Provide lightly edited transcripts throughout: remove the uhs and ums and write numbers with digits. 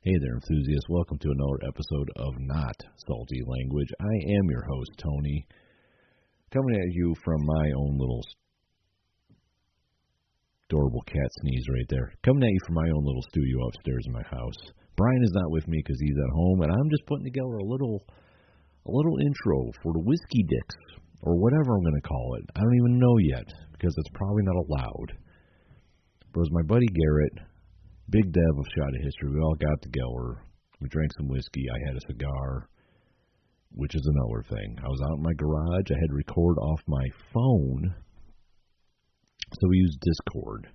Hey there, enthusiasts. Welcome to another episode of Not Salty Language. I am your host, Tony, coming at you from my own little adorable cat sneeze right there. Coming at you from my own little studio upstairs in my house. Brian is not with me because he's at home, and I'm just putting together a little intro for the Whiskey Dicks, or whatever I'm going to call it. I don't even know yet, because it's probably not allowed. But it was my buddy Garrett, Big Dev of Shot of History. We all got together. We drank some whiskey. I had a cigar, which is another thing. I was out in my garage. I had to record off my phone, so we used Discord.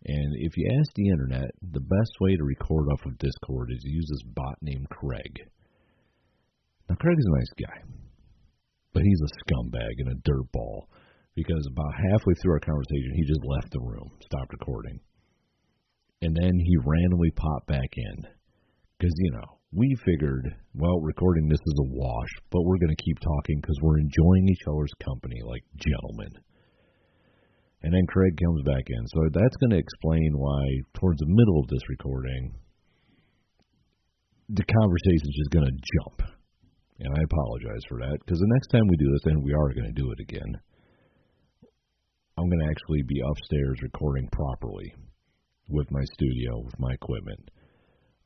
And if you ask the internet, the best way to record off of Discord is to use this bot named Craig. Now, Craig's a nice guy, but he's a scumbag and a dirtball, because about halfway through our conversation, he just left the room, stopped recording. And then he randomly popped back in. Because, we figured, well, recording this is a wash, but we're going to keep talking because we're enjoying each other's company like gentlemen. And then Craig comes back in. So that's going to explain why, towards the middle of this recording, the conversation is just going to jump. And I apologize for that, because the next time we do this, and we are going to do it again, I'm going to actually be upstairs recording properly with my studio, with my equipment.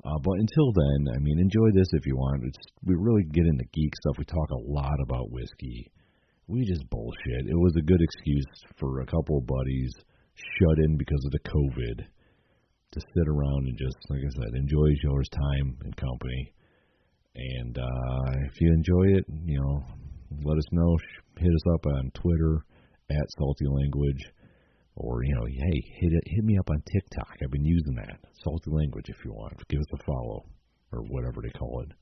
But until then, enjoy this if you want. We really get into geek stuff. We talk a lot about whiskey. We just bullshit. It was a good excuse for a couple of buddies shut in because of the COVID to sit around and just, like I said, enjoy each other's time and company. And if you enjoy it, let us know. Hit us up on Twitter at Salty Language. Or, hey, hit me up on TikTok. I've been using that. Salty Language, if you want. Give us a follow, or whatever they call it.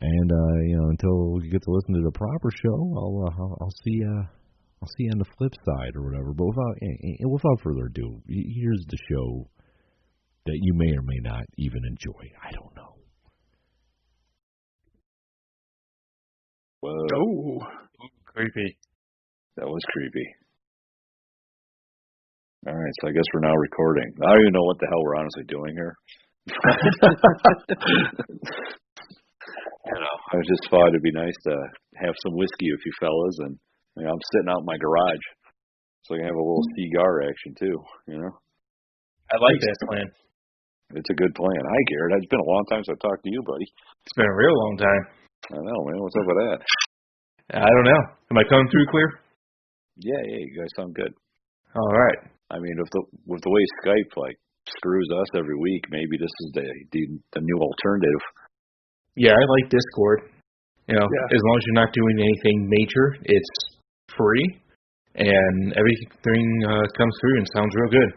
And, until you get to listen to the proper show, I'll see you on the flip side, or whatever. But without further ado, here's the show that you may or may not even enjoy. I don't know. Whoa. Oh, Creepy. That was creepy. All right, so I guess we're now recording. I don't even know what the hell we're honestly doing here. I just thought it'd be nice to have some whiskey with you fellas, and I'm sitting out in my garage, so I can have a little cigar action too. I like that plan. It's a good plan. Hi, Garrett. It's been a long time since I've talked to you, buddy. It's been a real long time. I know, man. What's up with that? I don't know. Am I coming through clear? Yeah, you guys sound good. All right. With the way Skype screws us every week, maybe this is the new alternative. Yeah, I like Discord. Yeah. As long as you're not doing anything major, it's free, and everything comes through and sounds real good.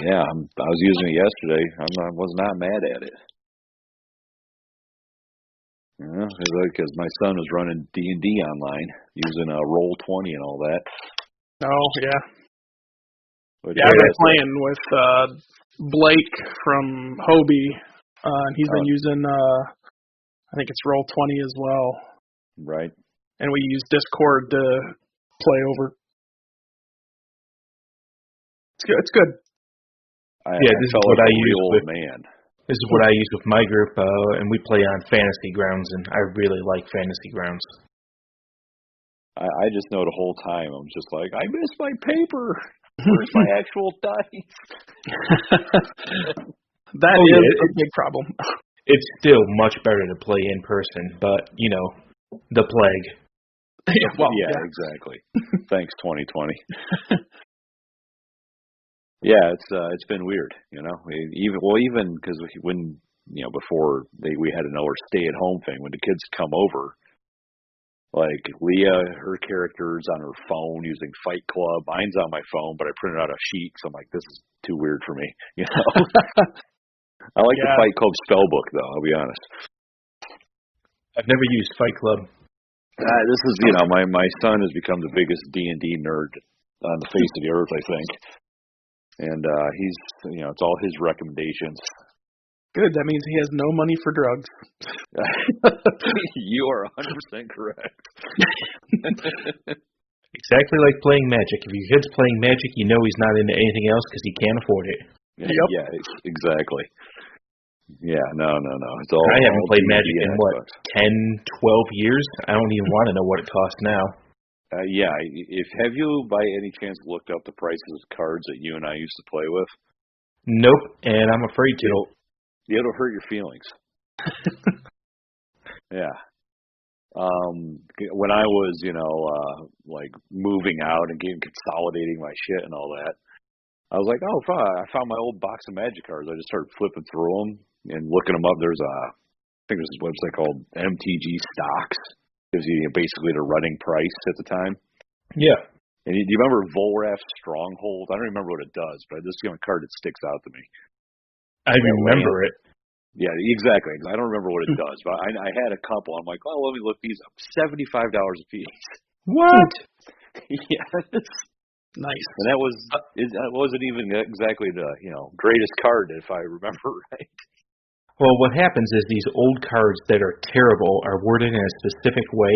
Yeah, I was using it yesterday. I was not mad at it. Because my son was running D&D online using Roll20 and all that. Oh, yeah. But I've been playing with Blake from Hobie, and he's been using, I think it's Roll20 as well. Right. And we use Discord to play over. It's good. This is what I use with man. This is what I use with my group, and we play on Fantasy Grounds, and I really like Fantasy Grounds. I just know the whole time I'm just like, I missed my paper. Where's my actual dice? That is a big problem. It's still much better to play in person, but, the plague. Yeah, exactly. Thanks, 2020. Yeah, it's been weird, even because when, before we had another stay-at-home thing, when the kids come over, like Leah, her character's on her phone using Fight Club. Mine's on my phone, but I printed out a sheet, so I'm like, this is too weird for me. I like the Fight Club spell book, though. I'll be honest. I've never used Fight Club. This is, my son has become the biggest D&D nerd on the face of the earth, I think. And he's, it's all his recommendations. Good. That means he has no money for drugs. You are 100% correct. Exactly like playing Magic. If your kid's playing Magic, you know he's not into anything else because he can't afford it. Yeah, Yep. yeah, exactly. Yeah, no. It's all. I haven't all played D&D Magic in and what, Xbox. 10, 12 years? I don't even want to know what it costs now. Yeah, if have you by any chance looked up the prices of cards that you and I used to play with? Nope, and I'm afraid to. It'll hurt your feelings. Yeah. When I was, like moving out and consolidating my shit and all that, I was like, oh, fine. I found my old box of Magic cards. I just started flipping through them and looking them up. I think there's this website called MTG Stocks. Gives you basically the running price at the time. Yeah. And do you remember Volrath's Stronghold? I don't remember what it does, but this is the only card that sticks out to me. I remember it. Yeah, exactly. I don't remember what it does, but I had a couple. I'm like, oh, let me look these up. $75 a piece. What? Yes. Nice. And that wasn't even exactly the greatest card, if I remember right. Well, what happens is these old cards that are terrible are worded in a specific way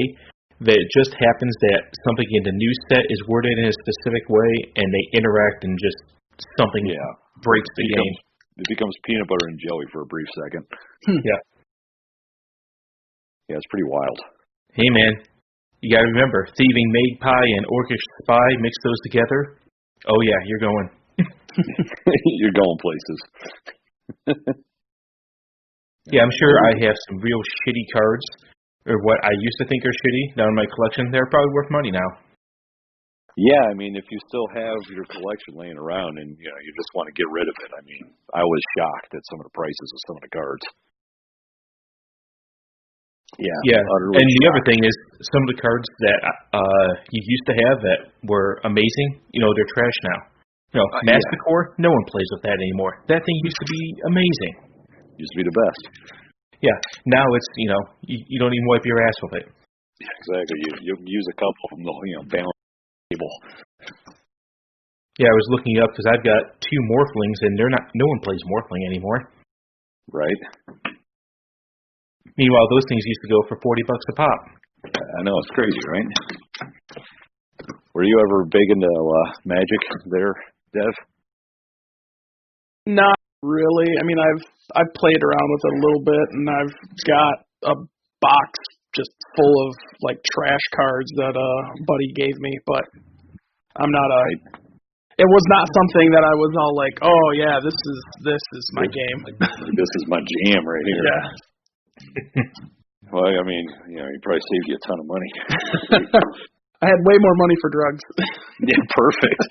that it just happens that something in the new set is worded in a specific way and they interact and just something breaks the game. It becomes peanut butter and jelly for a brief second. Yeah. Yeah, it's pretty wild. Hey, man. You got to remember, Thieving Magpie and Orcish Spy, mix those together. Oh, yeah, you're going. You're going places. Yeah, I'm sure I have some real shitty cards, or what I used to think are shitty, down in my collection. They're probably worth money now. Yeah, I mean, if you still have your collection laying around and you just want to get rid of it, I mean, I was shocked at some of the prices of some of the cards. Yeah. And the other thing is, some of the cards that you used to have that were amazing, they're trash now. Masticore, no one plays with that anymore. That thing used to be amazing. Used to be the best. Yeah. Now it's, you don't even wipe your ass with it. Yeah, exactly. You use a couple of them, balance the table. Yeah, I was looking up because I've got 2 Morphlings, and no one plays Morphling anymore. Right. Meanwhile, those things used to go for $40 a pop. I know, it's crazy, right? Were you ever big into Magic there, Dev? Not really. I mean, I've played around with it a little bit, and I've got a box just full of like trash cards that a buddy gave me, but I'm not it was not something that I was all like, oh yeah, this is my game. This is my jam right here. Yeah. Well, I mean, he probably saved you a ton of money. I had way more money for drugs. Yeah, perfect.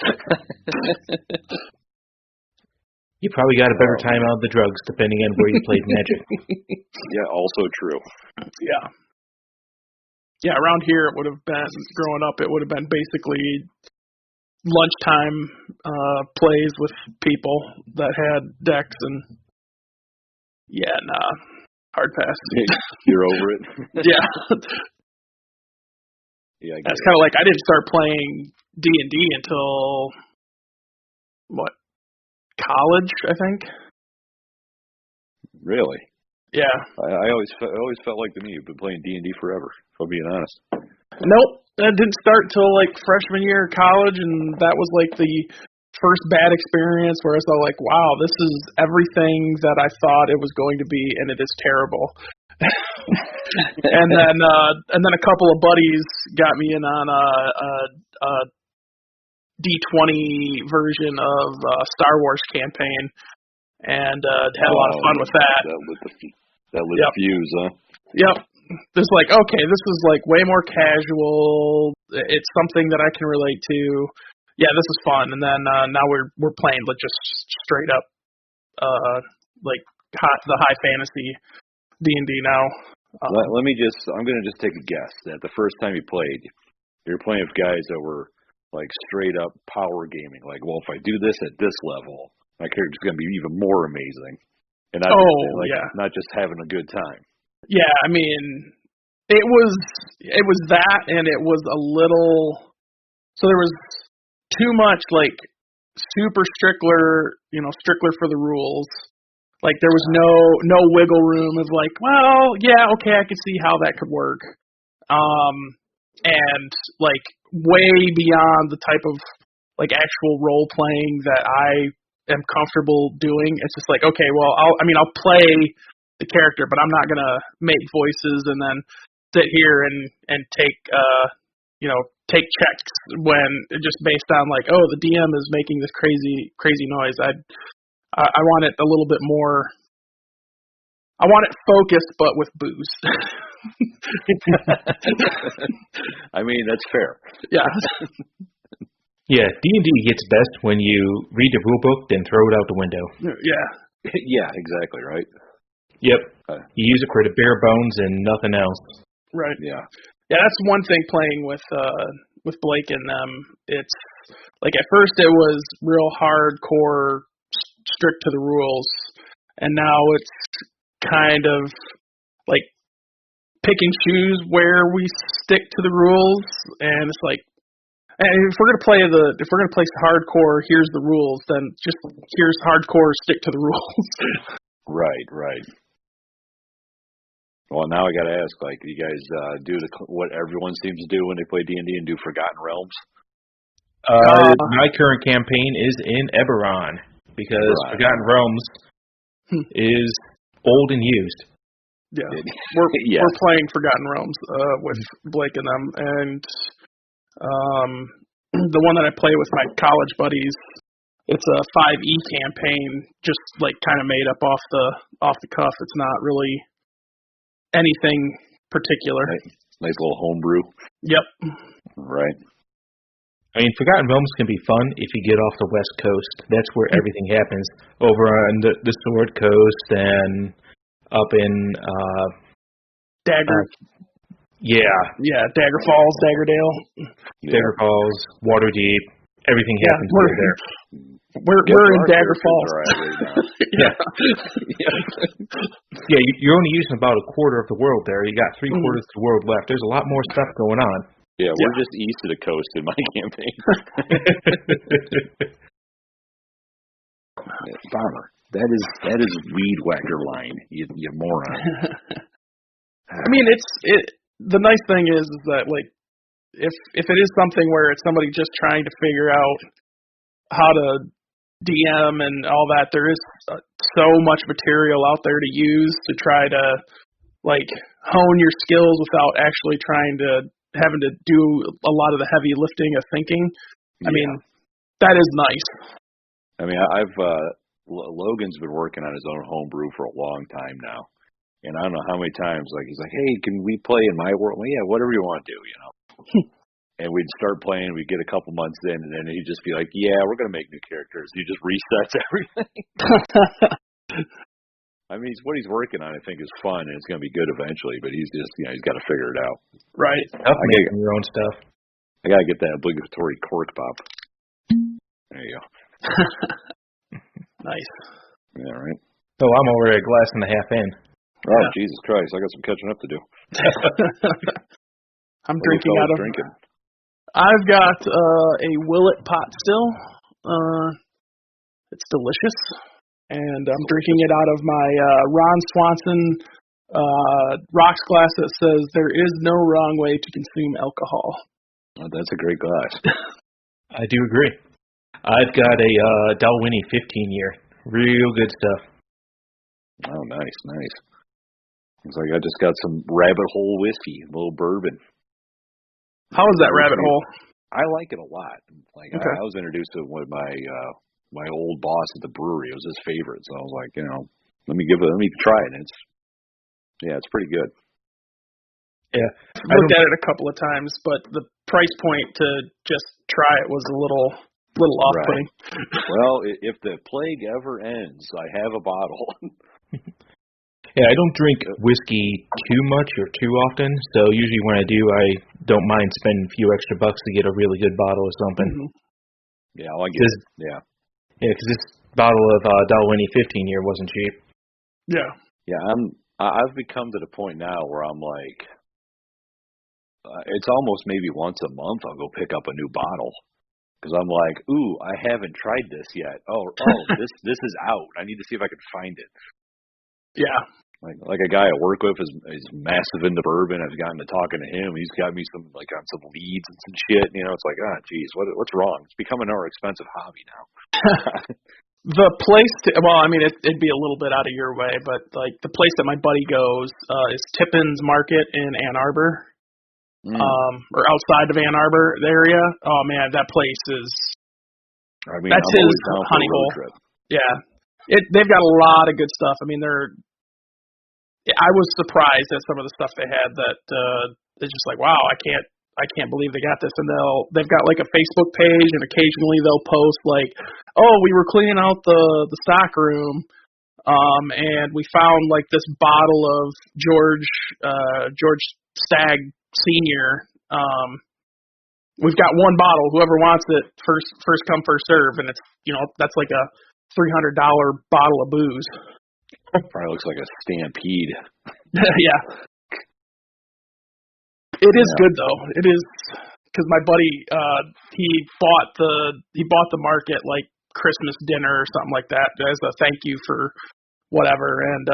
You probably got a better time out of the drugs, depending on where you played Magic. Yeah, also true. Yeah. Yeah, around here it would have been, growing up, it would have been basically lunchtime plays with people that had decks, and hard pass. You're over it? Yeah. Yeah, that's kind of like I didn't start playing D&D until, college, I think. Really? Yeah. I always felt like to me you've been playing D&D forever, if I'm being honest. Nope, that didn't start till like freshman year of college, and that was like the first bad experience where I was like, wow, this is everything that I thought it was going to be, and it is terrible. and then a couple of buddies got me in on a D20 version of Star Wars campaign, and had a lot of fun with that. That lit the fuse, huh? Yep. It's like, okay, this is like way more casual. It's something that I can relate to. Yeah, this is fun. And then now we're playing like just straight up like the high fantasy D&D now. I'm gonna just take a guess that the first time you played, you're playing with guys that were like straight up power gaming. Like, well, if I do this at this level, my character's gonna be even more amazing. And not just having a good time. Yeah, I mean, it was that, and it was a little. So there was too much like super stickler for the rules. Like there was no wiggle room of like, well, yeah, okay, I could see how that could work. And like way beyond the type of like actual role playing that I am comfortable doing. It's just like, okay, well, I'll play the character, but I'm not gonna make voices and then sit here and take take checks when just based on like, oh, the DM is making this crazy noise. I want it a little bit more. I want it focused, but with booze. I mean, that's fair. Yeah. Yeah, D&D gets best when you read the rule book, then throw it out the window. Yeah. Yeah, exactly, right? Yep. You use it for the bare bones and nothing else. Right. Yeah. Yeah, that's one thing playing with Blake and them. It's like at first it was real hardcore, strict to the rules, and now it's kind of like pick and choose where we stick to the rules, and it's like, and if we're gonna play hardcore, here's the rules. Then just here's hardcore, stick to the rules. Right. Well, now I got to ask, like, you guys do what everyone seems to do when they play D&D and do Forgotten Realms? My current campaign is in Eberron because Forgotten Realms is old and used. Yeah, we're playing Forgotten Realms with Blake and them, and the one that I play with my college buddies, it's a 5e campaign, just like kind of made up off the cuff. It's not really anything particular. Nice little homebrew. Yep. Right. I mean, Forgotten Realms can be fun if you get off the West Coast. That's where everything happens. Over on the Sword Coast and up in Dagger. Yeah, Dagger Falls, Daggerdale. Dagger Falls, Waterdeep. Everything happens there. We're in Dagger Falls. Yeah, you're only using about a quarter of the world there. You got 3/4 of the world left. There's a lot more stuff going on. Yeah, we're just east of the coast in my campaign. Farmer, that is weed whacker line, you moron. I mean, the nice thing is that like if it is something where it's somebody just trying to figure out how to DM and all that, there is so much material out there to use to try to like hone your skills without actually having to do a lot of the heavy lifting of thinking. I mean, that is nice. I mean, Logan's been working on his own homebrew for a long time now, and I don't know how many times like he's like, "Hey, can we play in my world?" Well, yeah, whatever you want to do, you know. And we'd start playing, we'd get a couple months in, and then he'd just be like, yeah, we're going to make new characters. He just resets everything. I mean, what he's working on, I think, is fun, and it's going to be good eventually, but he's just, he's got to figure it out. Right. Making your own stuff. I got to get that obligatory cork pop. There you go. Nice. Yeah, right? Oh, I'm already a glass and a half in. Oh, yeah. Jesus Christ, I got some catching up to do. I'm drinking out of... I've got a Willet pot still. It's delicious. And I'm drinking it out of my Ron Swanson rocks glass that says, there is no wrong way to consume alcohol. Oh, that's a great glass. I do agree. I've got a Dalwhinnie 15-year. Real good stuff. Oh, nice. Looks like I just got some Rabbit Hole whiskey, a little bourbon. How is that Rabbit Hole? I like it a lot. Like okay. I was introduced to it with my old boss at the brewery. It was his favorite, so I was like, let me try it. And it's pretty good. Yeah, I looked at it a couple of times, but the price point to just try it was a little off-putting. Right. Well, if the plague ever ends, I have a bottle. Yeah, I don't drink whiskey too much or too often, so usually when I do, I don't mind spending a few extra bucks to get a really good bottle of something. Mm-hmm. Yeah, I get it. Yeah. Yeah, because this bottle of Dalwhinnie 15-year wasn't cheap. Yeah. Yeah, I've become to the point now where I'm like, it's almost maybe once a month I'll go pick up a new bottle. Because I'm like, ooh, I haven't tried this yet. Oh, this is out. I need to see if I can find it. Yeah. Like a guy I work with is massive into bourbon. I've gotten to talking to him. He's got me on some leads and some shit. It's like, geez, what's wrong? It's becoming a more expensive hobby now. The place, it'd be a little bit out of your way, but like the place that my buddy goes is Tippins Market in Ann Arbor, or outside of Ann Arbor area. Oh man, that place is. That's his honey hole. Yeah, they've got a lot of good stuff. I mean, I was surprised at some of the stuff they had. That it's just like, wow, I can't believe they got this. And they've got like a Facebook page, and occasionally they'll post like, oh, we were cleaning out the stock room, and we found like this bottle of George Stagg Senior. We've got one bottle. Whoever wants it, first come, first serve, and it's that's like a $300 bottle of booze. Probably looks like a Stampede. Yeah. It is good though. It is, because my buddy he bought the market like Christmas dinner or something like that as a thank you for whatever, and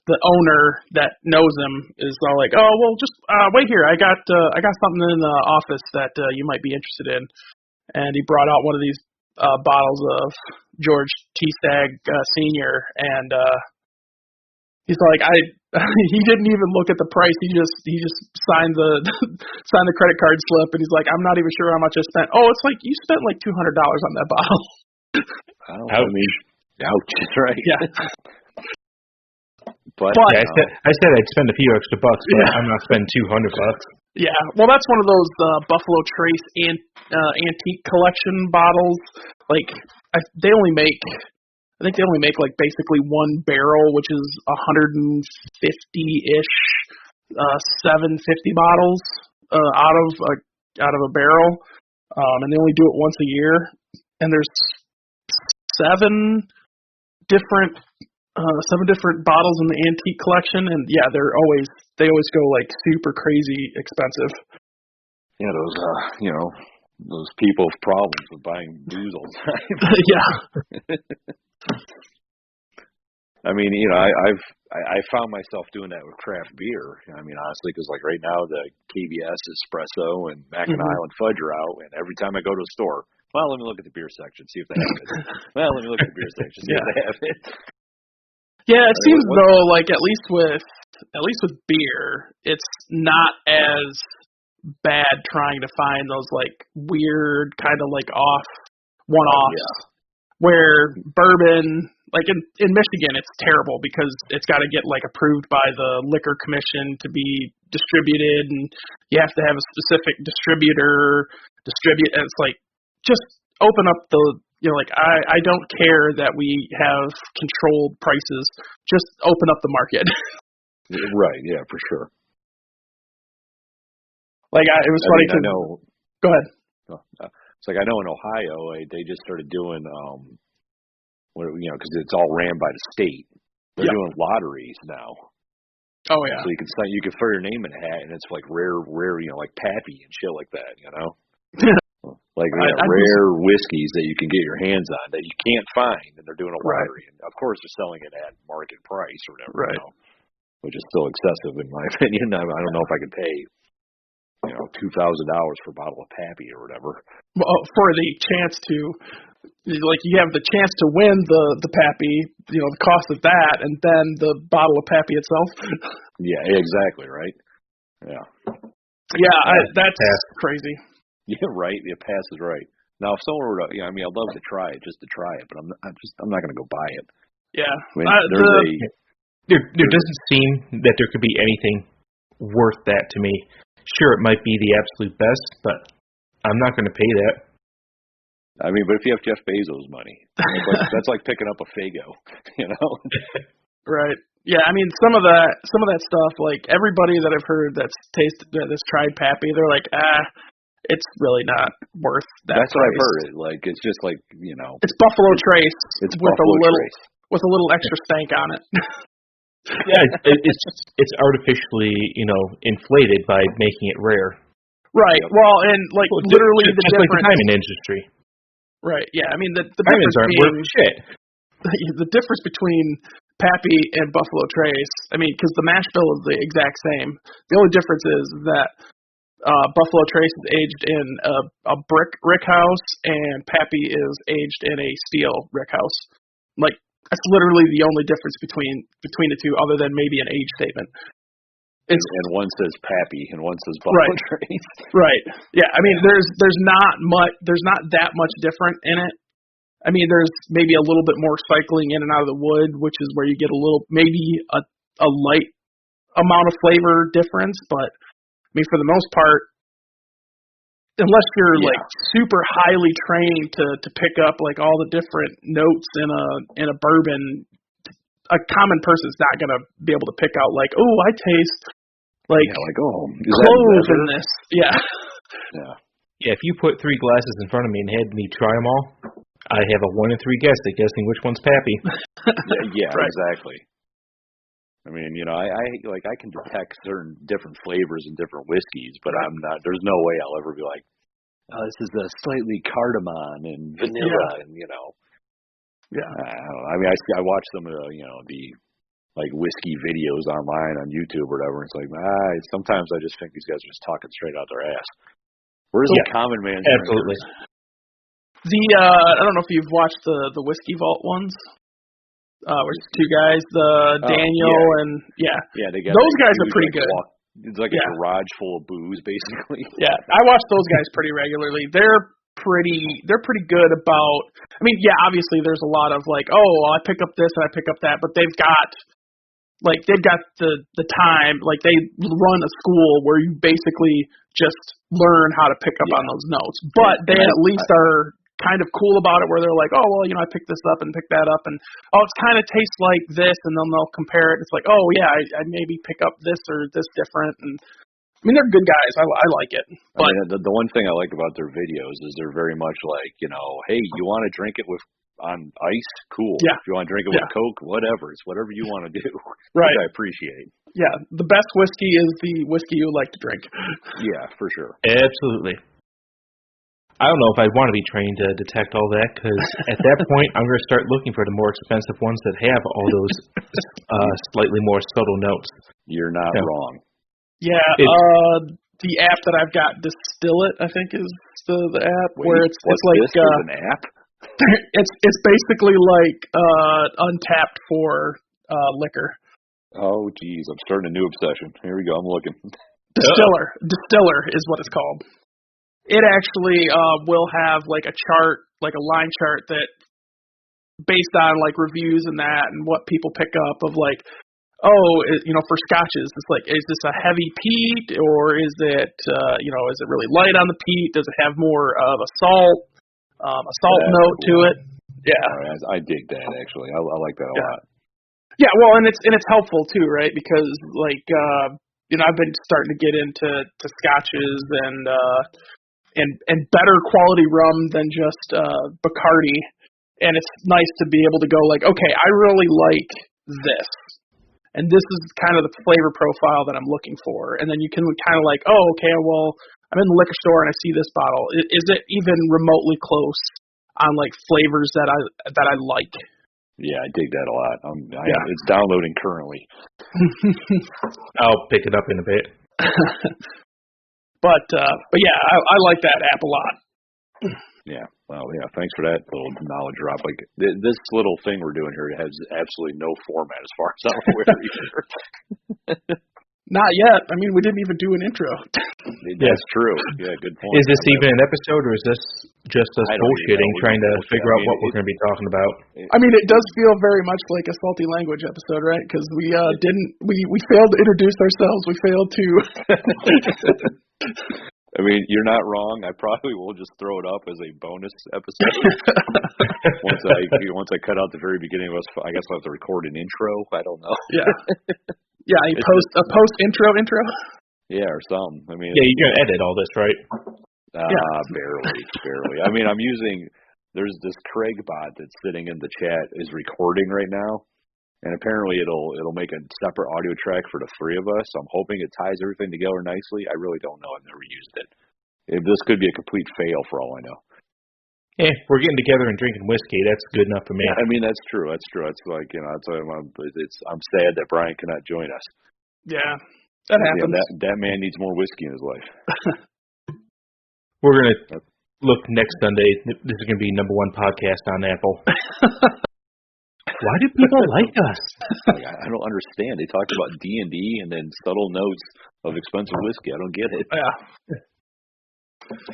the owner that knows him is all like, oh well, just wait here. I got something in the office that you might be interested in, and he brought out one of these bottles of George T. Stagg Senior, and he's like, he didn't even look at the price. He just signed the credit card slip, and he's like, I'm not even sure how much I spent. Oh, it's like you spent like $200 on that bottle. Ouch! Right? Yeah. But yeah, I said I'd spend a few extra bucks, but I'm not spending $200. Yeah, well, that's one of those Buffalo Trace antique collection bottles. Like, I think they only make like basically one barrel, which is 150-ish 750 bottles out of a barrel, and they only do it once a year. And there's seven different bottles in the antique collection, and yeah, they always go like super crazy expensive. Yeah, those people have problems with buying booze all the time. Yeah. I mean, I found myself doing that with craft beer. I mean, honestly, because like right now the KBS Espresso and Mackinac Island Fudge are out, and every time I go to a store, well, let me look at the beer section, see if they have it. Well, let me look at the beer section, see if they have it. Yeah, it seems though like at least with beer, it's not as bad trying to find those like weird kind of like one-offs. Where bourbon, like in Michigan, it's terrible because it's got to get like approved by the liquor commission to be distributed, and you have to have a specific distributor distribute. And it's like, just open up like I don't care that we have controlled prices. Just open up the market. Right. Yeah, for sure. Like it was funny. I know. Go ahead. It's like I know in Ohio they just started doing because it's all ran by the state. They're doing lotteries now. Oh yeah. So you can throw your name in a hat, and it's like rare, like Pappy and shit like that, like rare whiskeys that you can get your hands on that you can't find, and they're doing a lottery. And of course, they're selling it at market price or whatever, which is still excessive in my opinion. I don't know if I could pay $2,000 for a bottle of Pappy or whatever. Well, for the chance to, like, you have the chance to win the Pappy, the cost of that, and then the bottle of Pappy itself. Yeah, exactly, right? Yeah. Yeah, that's crazy. Yeah, right. The pass is right. Now, if someone were to, I'd love to try it just to try it, but I'm not going to go buy it. Yeah. I mean, there doesn't seem that there could be anything worth that to me. Sure, it might be the absolute best, but I'm not going to pay that. I mean, but if you have Jeff Bezos' money, that's like picking up a Faygo, Right. Yeah, I mean, some of that stuff, like everybody that I've heard that's tried Pappy, they're like, it's really not worth that. That's price. What I've heard. Like, it's just like it's Buffalo Trace. It's Buffalo Trace with a little extra stank on it. Yeah, it's artificially, inflated by making it rare. Right. Well, and literally just the difference. Like the diamond industry. Right. Yeah. I mean the diamonds aren't worth shit. The difference between Pappy and Buffalo Trace. I mean, because the mash bill is the exact same. The only difference is that Buffalo Trace is aged in a brick house, and Pappy is aged in a steel rick house. Like, that's literally the only difference between the two, other than maybe an age statement. And one says Pappy and one says Buffalo Trace. Right. Yeah. I mean, there's not that much different in it. I mean, there's maybe a little bit more cycling in and out of the wood, which is where you get maybe a light amount of flavor difference. But I mean, for the most part, unless you're like super highly trained to pick up like all the different notes in a bourbon, a common person's not gonna be able to pick out like, oh, I taste like clove in this. Yeah. Yeah. If you put 3 glasses in front of me and had me try them all, I have a 1 in 3 guess at guessing which one's Pappy. Exactly. I mean, I can detect certain different flavors in different whiskeys, but there's no way I'll ever be like, oh, this is a slightly cardamom and vanilla, and Yeah. I don't know. I mean, I watch some of the like whiskey videos online on YouTube or whatever. It's like, sometimes I just think these guys are just talking straight out their ass. Where's the common man? Absolutely. I don't know if you've watched the Whiskey Vault ones. There's 2 guys, Daniel and they got those guys are pretty good. It's like a garage full of booze, basically. Yeah, I watch those guys pretty regularly. They're pretty good about. I mean, obviously there's a lot of like, oh, well, I pick up this and I pick up that, but they've got the time. Like they run a school where you basically just learn how to pick up on those notes. But they at least are kind of cool about it, where they're like, oh, well, I picked this up and picked that up, and oh, it kind of tastes like this, and then they'll compare it. It's like, oh yeah, I maybe pick up this or this different, and I mean, they're good guys. I like it. But the one thing I like about their videos is they're very much like, hey, you want to drink it on ice? Cool. Yeah. If you want to drink it with Coke, whatever. It's whatever you want to do. Right. Which I appreciate. Yeah. The best whiskey is the whiskey you like to drink. Yeah, for sure. Absolutely. I don't know if I'd want to be trained to detect all that, because at that point, I'm going to start looking for the more expensive ones that have all those slightly more subtle notes. You're not wrong. Yeah, the app that I've got, Distill It, I think is the app. Wait, where it's like this is an app? It's basically like Untapped for liquor. Oh geez, I'm starting a new obsession. Here we go. I'm looking. Distiller is what it's called. It actually will have like a chart, like a line chart that based on like reviews and that and what people pick up of like, for scotches, it's like, is this a heavy peat or is it, is it really light on the peat? Does it have more of a salt note to it? Yeah. I dig that actually. I like that a lot. Yeah. Well, and it's helpful too, right? Because like, I've been starting to get into scotches and better quality rum than just Bacardi, and it's nice to be able to go like, okay, I really like this, and this is kind of the flavor profile that I'm looking for, and then you can kind of like, oh, okay, well, I'm in the liquor store and I see this bottle. Is it even remotely close on like flavors that I like? Yeah, I dig that a lot. It's downloading currently. I'll pick it up in a bit. But yeah, I like that app a lot. Yeah. Well, yeah. Thanks for that little knowledge drop. Like this little thing we're doing here has absolutely no format as far as I'm aware either. Not yet. I mean, we didn't even do an intro. That's true. Yeah, good point. Is this even an episode, or is this just us bullshitting, trying to figure out what we're going to be talking about? I mean, it does feel very much like a Salty Language episode, right? Because we we failed to introduce ourselves. We failed to. I mean, you're not wrong. I probably will just throw it up as a bonus episode. once I cut out the very beginning of us, I guess I'll have to record an intro. I don't know. Yeah. Yeah, a post intro. Yeah, or something. I mean, yeah, you're gonna edit all this, right? Barely. I mean, there's this Craig bot that's sitting in the chat is recording right now, and apparently it'll make a separate audio track for the 3 of us. So I'm hoping it ties everything together nicely. I really don't know. I've never used it. This could be a complete fail for all I know. Yeah, we're getting together and drinking whiskey. That's good enough for me. I mean, that's true. It's like, I'm sad that Brian cannot join us. Yeah, that happens. That man needs more whiskey in his life. We're gonna look next Sunday. This is gonna be #1 podcast on Apple. Why do people like us? Like, I don't understand. They talk about D&D and then subtle notes of expensive whiskey. I don't get it. Yeah.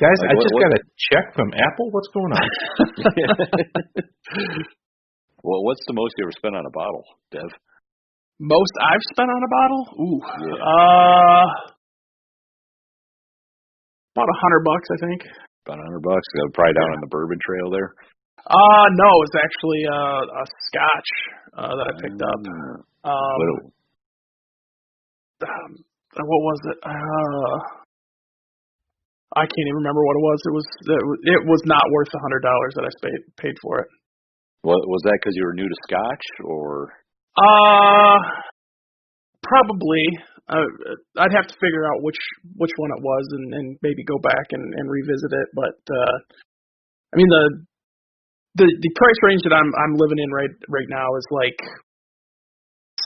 Guys, Like, I just got a check from Apple. What's going on? Well, what's the most you ever spent on a bottle, Dev? Most I've spent on a bottle? Ooh. Yeah. About $100, I think. About $100. Probably down on the bourbon trail there. No, it was actually a Scotch that I picked up. What was it? I can't even remember what it was. It was not worth $100 that I paid for it. What was that? Because you were new to Scotch, or? Probably. I'd have to figure out which one it was and maybe go back and revisit it. But I mean the price range that I'm living in right now is like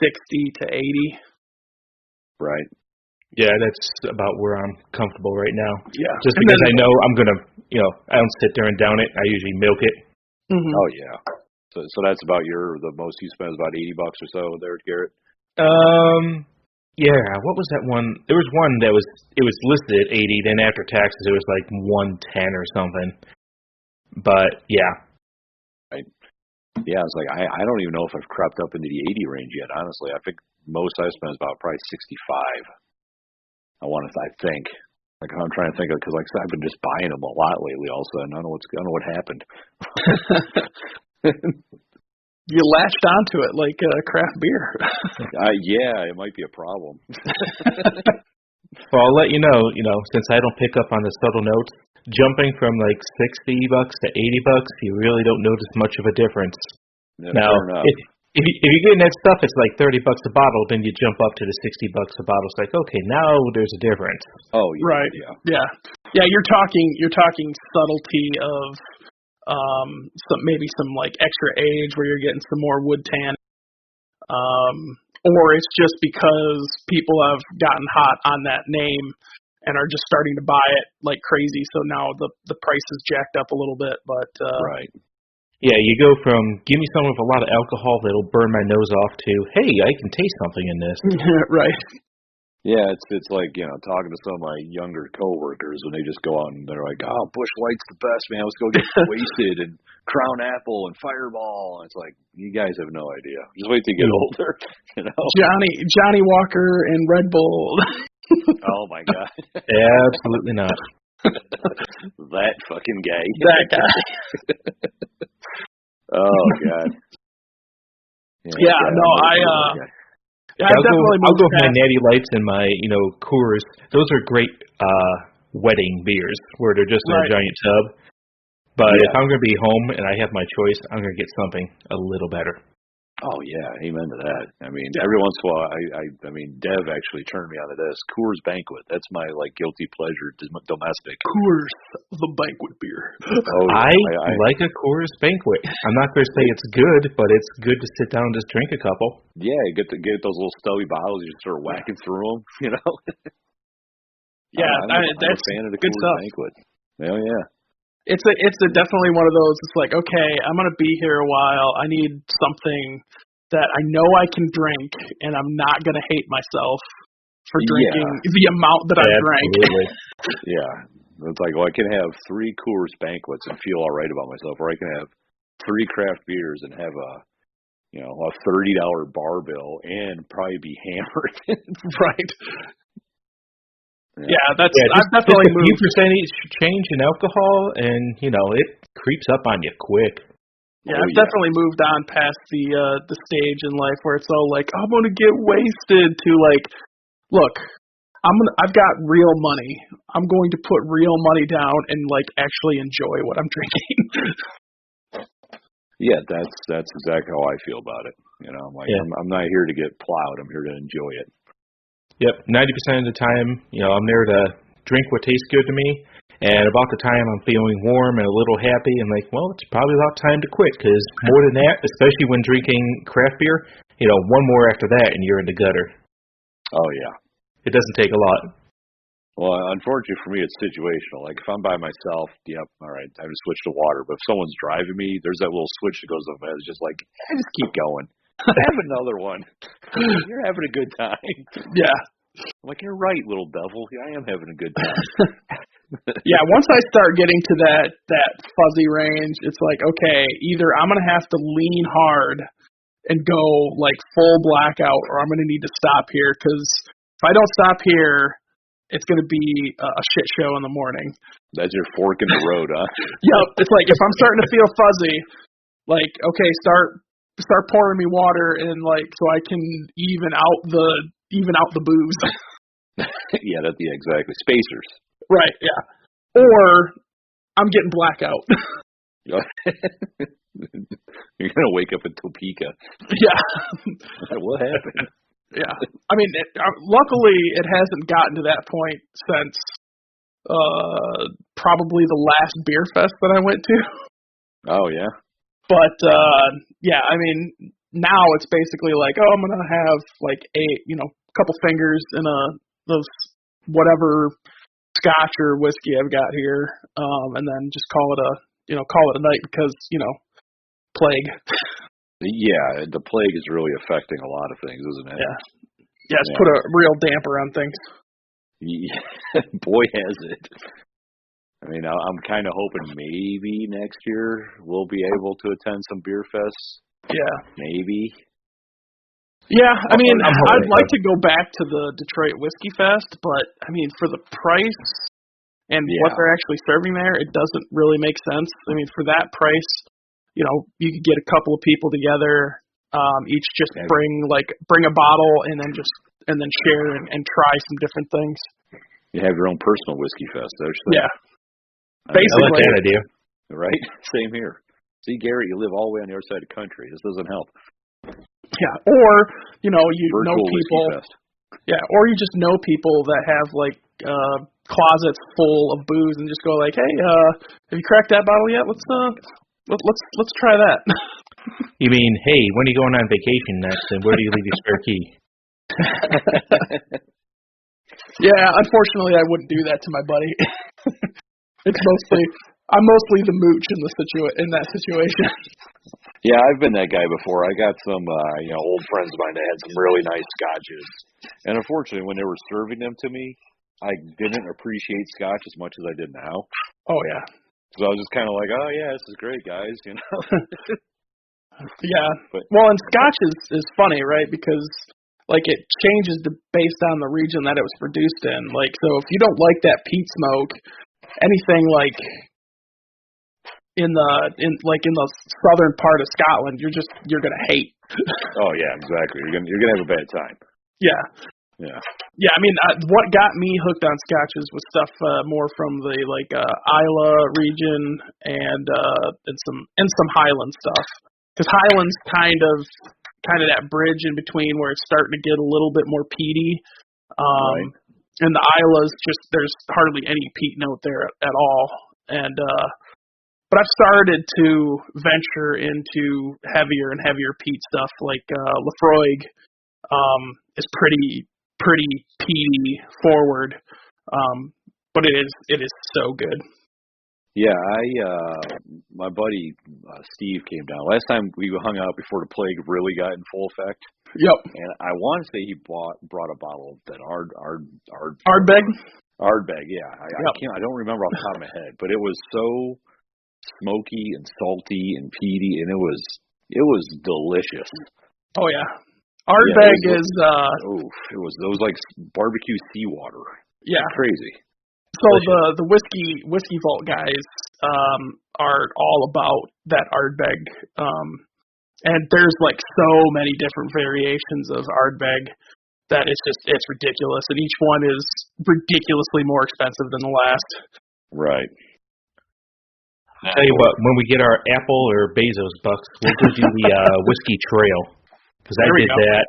60 to 80. Right. Yeah, that's about where I'm comfortable right now. Yeah. Just because I know I'm gonna, I don't sit there and down it. I usually milk it. Mm-hmm. Oh yeah. So that's about the most you spent is about $80 or so there, Garrett. Yeah. What was that one? There was one that was listed at 80. Then after taxes, it was like 110 or something. But yeah. Right. Yeah, it's like I don't even know if I've crept up into the 80 range yet. Honestly, I think most I spent is about probably 65. I think. Like I'm trying to think of, because like I've been just buying them a lot lately. All of a sudden, I don't know what happened. You latched onto it like craft beer. Yeah, it might be a problem. Well, I'll let you know. Since I don't pick up on the subtle notes, jumping from like $60 to $80, you really don't notice much of a difference. Yeah, now, if you're getting that stuff, it's like $30 a bottle. Then you jump up to the $60 a bottle. It's like, okay, now there's a difference. Oh, yeah, right. Yeah. You're talking subtlety of some like extra age where you're getting some more wood tan, or it's just because people have gotten hot on that name and are just starting to buy it like crazy. So now the price is jacked up a little bit, but right. Yeah, you go from give me some with a lot of alcohol that'll burn my nose off to hey, I can taste something in this. Right. Yeah, it's like, talking to some of my younger coworkers when they just go out and they're like, "Oh, Busch Light's the best, man. Let's go get wasted and Crown Apple and Fireball." And it's like, you guys have no idea. Just wait till you get older, Johnny Walker and Red Bull. Oh my God. Absolutely not. That fucking guy. That guy. Oh God. Yeah, no, I'll go with my Natty Lights and my, Coors. Those are great wedding beers where they're just in a giant tub. But if I'm going to be home and I have my choice, I'm going to get something a little better. Oh yeah, amen to that. I mean, every once in a while, I mean, Dev actually turned me onto this Coors Banquet. That's my like guilty pleasure domestic. Coors, the banquet beer. Oh, yeah. I like a Coors Banquet. I'm not going to say it's good, but it's good to sit down and just drink a couple. Yeah, you get those little stubby bottles. You just start whacking through them. Yeah, I'm a that's fan of the good Coors stuff. Banquet. Oh yeah. It's definitely one of those. It's like, okay, I'm gonna be here a while. I need something that I know I can drink, and I'm not gonna hate myself for drinking the amount that I drank. Yeah, it's like, well, I can have 3 Coors Banquets and feel all right about myself, or I can have 3 craft beers and have a $30 bar bill and probably be hammered. Right. Yeah, I've definitely moved. A few percentage change in alcohol, and it creeps up on you quick. Yeah, I've definitely moved on past the stage in life where it's all like, I'm gonna get wasted, to like, look, I've got real money. I'm going to put real money down and like actually enjoy what I'm drinking. Yeah, that's exactly how I feel about it. I'm like, I'm not here to get plowed. I'm here to enjoy it. Yep, 90% of the time, I'm there to drink what tastes good to me, and about the time I'm feeling warm and a little happy, I'm like, well, it's probably about time to quit, because more than that, especially when drinking craft beer, one more after that and you're in the gutter. Oh, yeah. It doesn't take a lot. Well, unfortunately for me, it's situational. Like if I'm by myself, yep, all right, I just switch to water. But if someone's driving me, there's that little switch that goes off. It's just like, I just keep going. Have another one. You're having a good time. Yeah. I'm like, you're right, little devil. Yeah, I am having a good time. Yeah, once I start getting to that fuzzy range, it's like, okay, either I'm gonna have to lean hard and go like full blackout, or I'm gonna need to stop here, because if I don't stop here, it's gonna be a shit show in the morning. That's your fork in the road, huh? Yep. It's like if I'm starting to feel fuzzy, like, okay, start pouring me water, and like so I can even out the booze. Yeah, exactly. Spacers. Right, yeah. Or I'm getting blackout. You're gonna wake up in Topeka. Yeah. What happened? Yeah. I mean, luckily it hasn't gotten to that point since probably the last beer fest that I went to. Oh yeah. But yeah, I mean, now it's basically like, oh, I'm gonna have like a couple fingers in those whatever scotch or whiskey I've got here, and then just call it a night, because plague. Yeah, the plague is really affecting a lot of things, isn't it? Yeah. Yeah, it's put a real damper on things. Yeah. Boy, has it. I mean, I'm kind of hoping maybe next year we'll be able to attend some beer fests. Yeah. Maybe. Yeah, I mean, I'd like to go back to the Detroit Whiskey Fest, but I mean, for the price and what they're actually serving there, it doesn't really make sense. I mean, for that price, you could get a couple of people together, each just bring a bottle and then share and try some different things. You have your own personal whiskey fest, actually. Yeah. Basically, I like that idea. Right? Same here. See, Gary, you live all the way on the other side of the country. This doesn't help. Yeah, or you Virtual know people. Fest. Yeah, or you just know people that have like closets full of booze, and just go like, hey, have you cracked that bottle yet? Let's try that. You mean, hey, when are you going on vacation next, and where do you leave your spare key? Yeah, unfortunately, I wouldn't do that to my buddy. I'm mostly the mooch in that situation. Yeah, I've been that guy before. I got some old friends of mine that had some really nice scotches, and unfortunately, when they were serving them to me, I didn't appreciate scotch as much as I did now. Oh yeah. So I was just kind of like, oh yeah, this is great, guys. Yeah. Well, and scotch is funny, right? Because like it changes based on the region that it was produced in. Like, so if you don't like that peat smoke, anything like in the southern part of Scotland, you're gonna hate. Oh yeah, exactly. You're gonna have a bad time. Yeah. Yeah. Yeah, I mean, what got me hooked on scotches was stuff more from the Islay region and some Highland stuff. Because Highland's kind of that bridge in between where it's starting to get a little bit more peaty. Right. And the Islay's there's hardly any peat note there at all. And but I've started to venture into heavier and heavier peat stuff, like Laphroaig is pretty peaty forward, but it is so good. Yeah, my buddy Steve came down. Last time we hung out before the plague really got in full effect. Yep. And I want to say he brought a bottle of that Ardbeg. Ardbeg, yeah. I don't remember off the top of my head, but it was so smoky and salty and peaty, and it was delicious. Oh yeah. Ardbeg is it was like barbecue seawater. Yeah. Crazy. So the whiskey vault guys are all about that Ardbeg, and there's like so many different variations of Ardbeg that it's ridiculous, and each one is ridiculously more expensive than the last. Right. I'll tell you what, when we get our Apple or Bezos bucks, we'll go do the whiskey trail, because I did that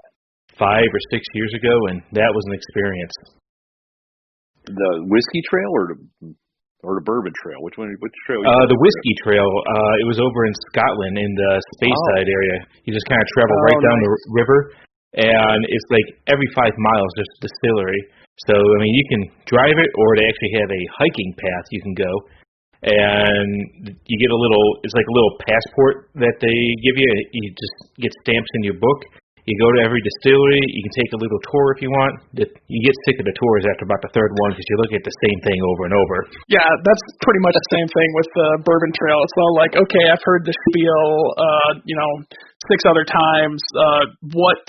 5 or 6 years ago, and that was an experience. The whiskey trail or the bourbon trail? Which trail? The whiskey trail. It was over in Scotland in the Speyside area. You just kind of travel right down the river, and it's like every 5 miles there's a distillery. So, I mean, you can drive it, or they actually have a hiking path you can go. And you get it's like a little passport that they give you. You just get stamps in your book. You go to every distillery. You can take a little tour if you want. You get sick of the tours after about the third one because you look at the same thing over and over. Yeah, that's pretty much the same thing with the Bourbon Trail. It's all like, okay, I've heard the spiel, 6 other times. What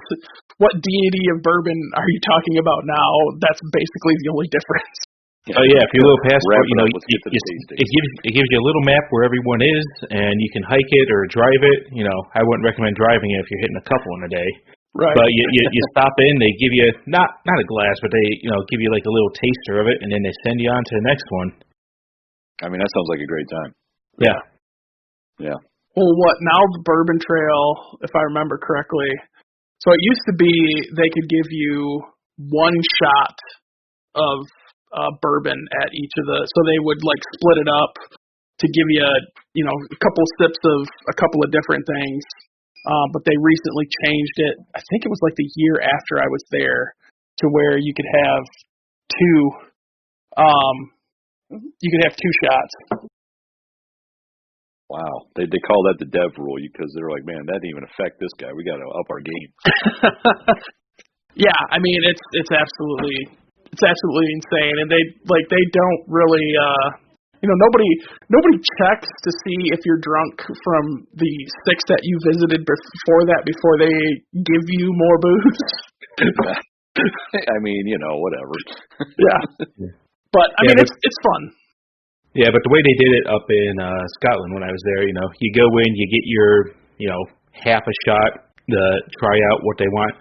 deity of bourbon are you talking about now? That's basically the only difference. Oh yeah, if your little passport, it gives you a little map where everyone is, and you can hike it or drive it. I wouldn't recommend driving it if you're hitting a couple in a day. Right. But you stop in, they give you not a glass, but they give you like a little taster of it, and then they send you on to the next one. I mean, that sounds like a great time. Yeah. Yeah. Well, now the Bourbon Trail, if I remember correctly, so it used to be they could give you one shot of bourbon at each of so they would like split it up to give you a couple sips of a couple of different things, but they recently changed it. I think it was like the year after I was there, to where you could have two shots. Wow, they call that the dev rule because they're like, man, that didn't even affect this guy. We got to up our game. Yeah, I mean it's absolutely insane, and they don't really nobody checks to see if you're drunk from the 6 that you visited before they give you more booze. I mean, whatever. Yeah. But I mean it's fun. Yeah, but the way they did it up in Scotland when I was there, you go in, you get your half a shot to try out what they want.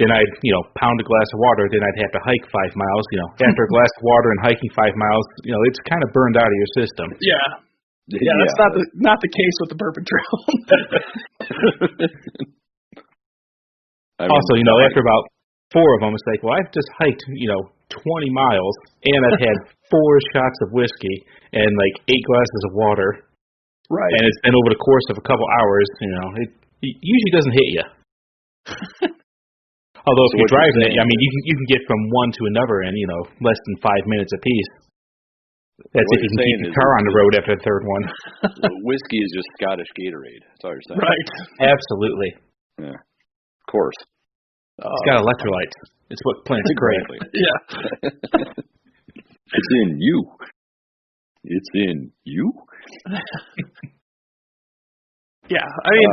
Then I'd, pound a glass of water. Then I'd have to hike 5 miles. After a glass of water and hiking 5 miles, it's kind of burned out of your system. Yeah. Yeah, that's not the case with the Bourbon Trail. Also, after about 4 of them, it's like, well, I've just hiked, 20 miles, and I've had 4 shots of whiskey and like 8 glasses of water. Right. And it's been over the course of a couple hours. It usually doesn't hit you. Although if you're driving it, I mean, you can get from one to another in, less than 5 minutes apiece. That's if you can keep your car on the road after the third one. Whiskey is just Scottish Gatorade. That's all you're saying. Right. Absolutely. Yeah. Of course. It's got electrolytes. It's what plants crave. Yeah. It's in you. It's in you? Yeah. I mean,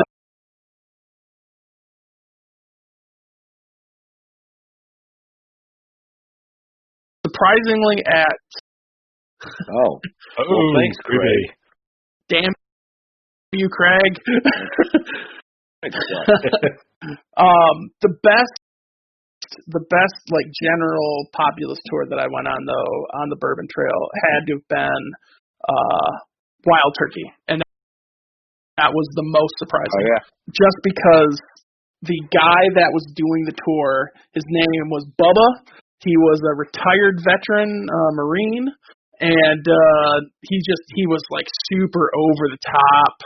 surprisingly at well, thanks, Craig. Damn you, Craig. The best like general populous tour that I went on though on the Bourbon Trail had to have been Wild Turkey, and that was the most surprising. Oh, yeah. Just because the guy that was doing the tour, his name was Bubba. He was a retired veteran Marine, and he was like super over the top.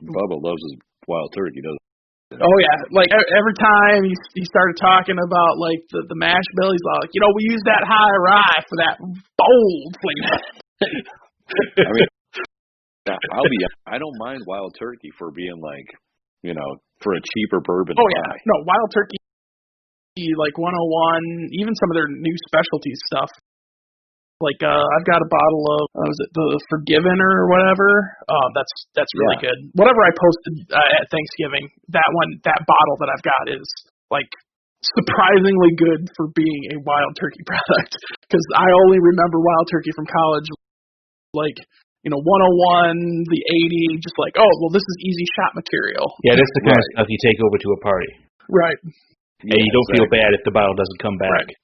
Bubba loves his Wild Turkey, doesn't he? Oh yeah, like every time he started talking about like the mash bill, he's like, we use that high rye for that bold flavor. I mean, I don't mind Wild Turkey for being like, for a cheaper bourbon. Oh yeah, no, Wild Turkey, like 101, even some of their new specialty stuff. Like I've got a bottle of was it the Forgiven or whatever? That's really good. Whatever I posted at Thanksgiving, that bottle that I've got is like surprisingly good for being a Wild Turkey product, because I only remember Wild Turkey from college, like 101, the 80, just like, oh well, this is easy shot material. Yeah, that's the kind of stuff you take over to a party. Right. And you don't feel bad if the bottle doesn't come back. Right.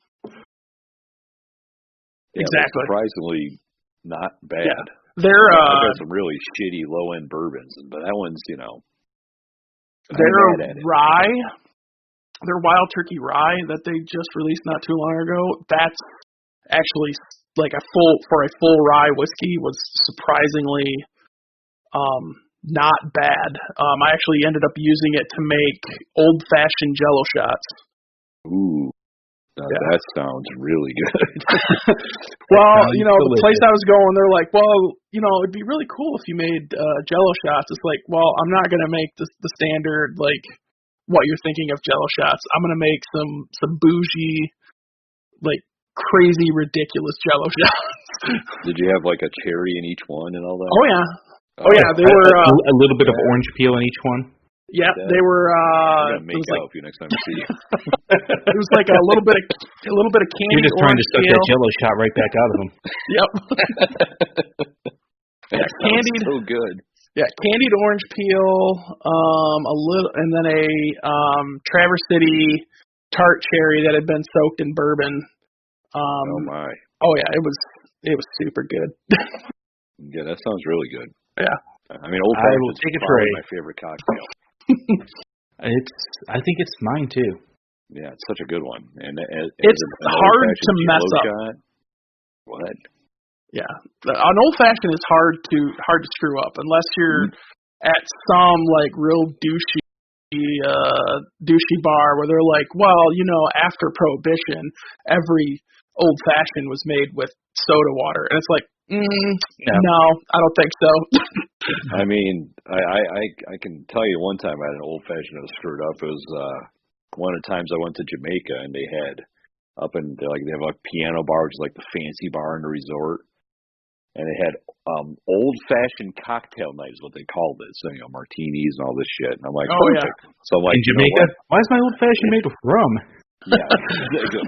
Yeah, exactly. Surprisingly not bad. Yeah. They're I've had some really shitty low end bourbons, but that one's their rye, their Wild Turkey rye that they just released not too long ago. That's actually like a full rye whiskey was surprisingly not bad. I actually ended up using it to make old fashioned Jello shots. Ooh. That sounds really good. Well, the delicious. place I was going, they're like, well, it'd be really cool if you made Jello shots. It's like, well, I'm not gonna make the standard like what you're thinking of Jello shots. I'm gonna make some bougie, like crazy, ridiculous Jello shots. Did you have like a cherry in each one and all that? Oh yeah. They were a little bit of orange peel in each one. Yeah, they were. I'm gonna make out with you next time I see you. It was like a little bit of candy. You're just trying to suck peel. that Jello shot right back out of them. Yep. That candied. so good. Yeah, candied orange peel, a little, and then a Traverse City tart cherry that had been soaked in bourbon. Oh my. Oh yeah, it was super good. Yeah, that sounds really good. Yeah. I mean, Old Fashioned is probably my favorite cocktail. I think it's mine too. Yeah, it's such a good one, and it's hard to mess up. Shot, what? Yeah, an old fashioned is hard to screw up unless you're at some like real douchey bar where they're like, well, after Prohibition, every old fashioned was made with soda water, and it's like, no, I don't think so. I mean, I can tell you one time I had an old fashioned that was screwed up. It was one of the times I went to Jamaica, and they had they have a piano bar, which is like the fancy bar in the resort. And they had old fashioned cocktail night is what they called it. So, martinis and all this shit. And I'm like, perfect. Yeah. So I'm like, in Jamaica, why is my old fashioned made with rum? Yeah,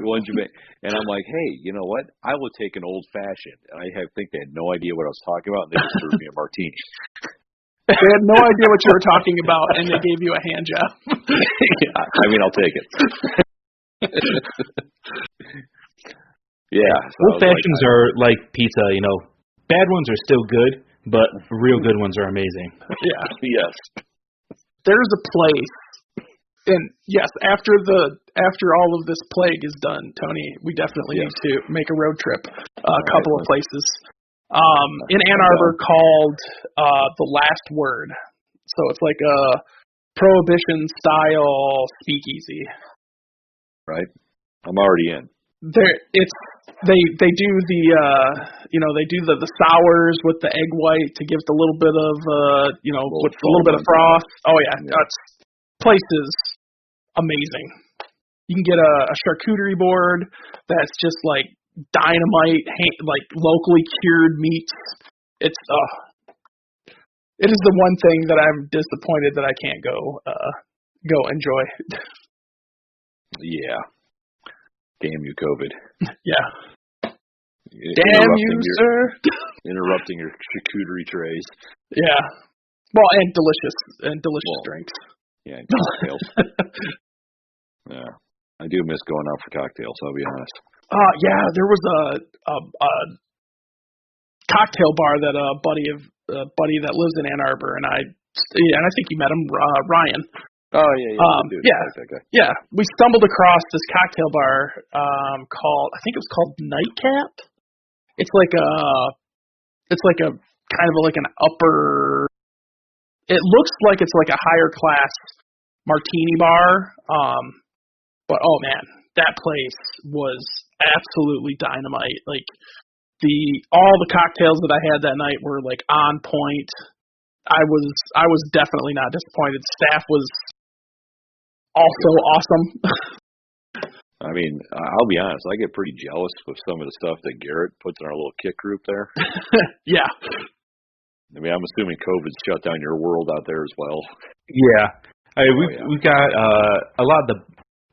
one Jamaica. And I'm like, hey, you know what? I will take an old fashioned. And I think they had no idea what I was talking about, and they just served me a martini. They had no idea what you were talking about, and they gave you a hand job. Yeah, I mean, I'll take it. Yeah. So old fashions are like pizza, Bad ones are still good, but real good ones are amazing. Yeah. Yes. There's a place, and yes, after all of this plague is done, Tony, we definitely need to make a road trip. A couple of places. In Ann Arbor called The Last Word. So it's like a Prohibition style speakeasy. Right. I'm already in. They do the sours with the egg white to give it a little bit of with a little bit of frost. Oh yeah. That's place is amazing. You can get a charcuterie board that's just like dynamite, like locally cured meats. It is the one thing that I'm disappointed that I can't go enjoy. Yeah. Damn you, COVID. Yeah. Damn you, sir. Interrupting your charcuterie trays. Yeah. Well, and delicious drinks. Yeah, and cocktails. Yeah. I do miss going out for cocktails, I'll be honest. Yeah, there was a cocktail bar that a buddy that lives in Ann Arbor, and I think you met him, Ryan. Oh yeah. Yeah. We stumbled across this cocktail bar called Nightcap. It's like a kind of like an upper. It looks like it's like a higher class martini bar. But oh man, that place was absolutely dynamite. Like all the cocktails that I had that night were like on point. I was definitely not disappointed. Staff was also awesome. I mean, I'll be honest, I get pretty jealous with some of the stuff that Garrett puts in our little kit group there. Yeah. I mean, I'm assuming COVID's shut down your world out there as well. Yeah. We've got a lot of the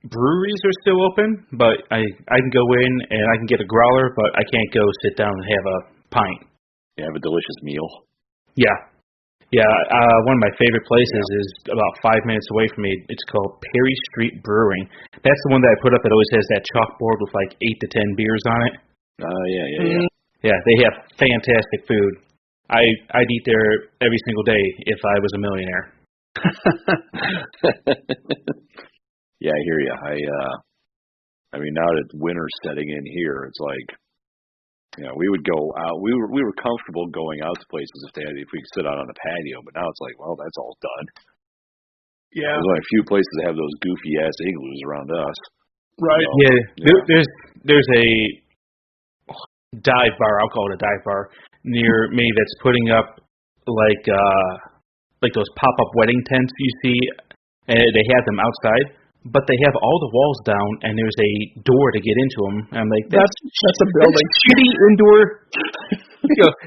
breweries are still open, but I can go in and I can get a growler, but I can't go sit down and have a pint. You have a delicious meal. Yeah. Yeah, one of my favorite places is about 5 minutes away from me. It's called Perry Street Brewing. That's the one that I put up that always has that chalkboard with like 8 to 10 beers on it. Yeah. Yeah, they have fantastic food. I'd eat there every single day if I was a millionaire. Yeah, I hear you. I mean, now that winter's setting in here, it's like, we would go out. We were comfortable going out to places if we could sit out on the patio. But now it's like, well, that's all done. Yeah. There's only a few places that have those goofy ass igloos around us. Right. Yeah. There's a dive bar. I'll call it a dive bar near me that's putting up like those pop-up wedding tents you see. They have them outside, but they have all the walls down, and there's a door to get into them. And I'm like, that's a building. That's shitty indoor.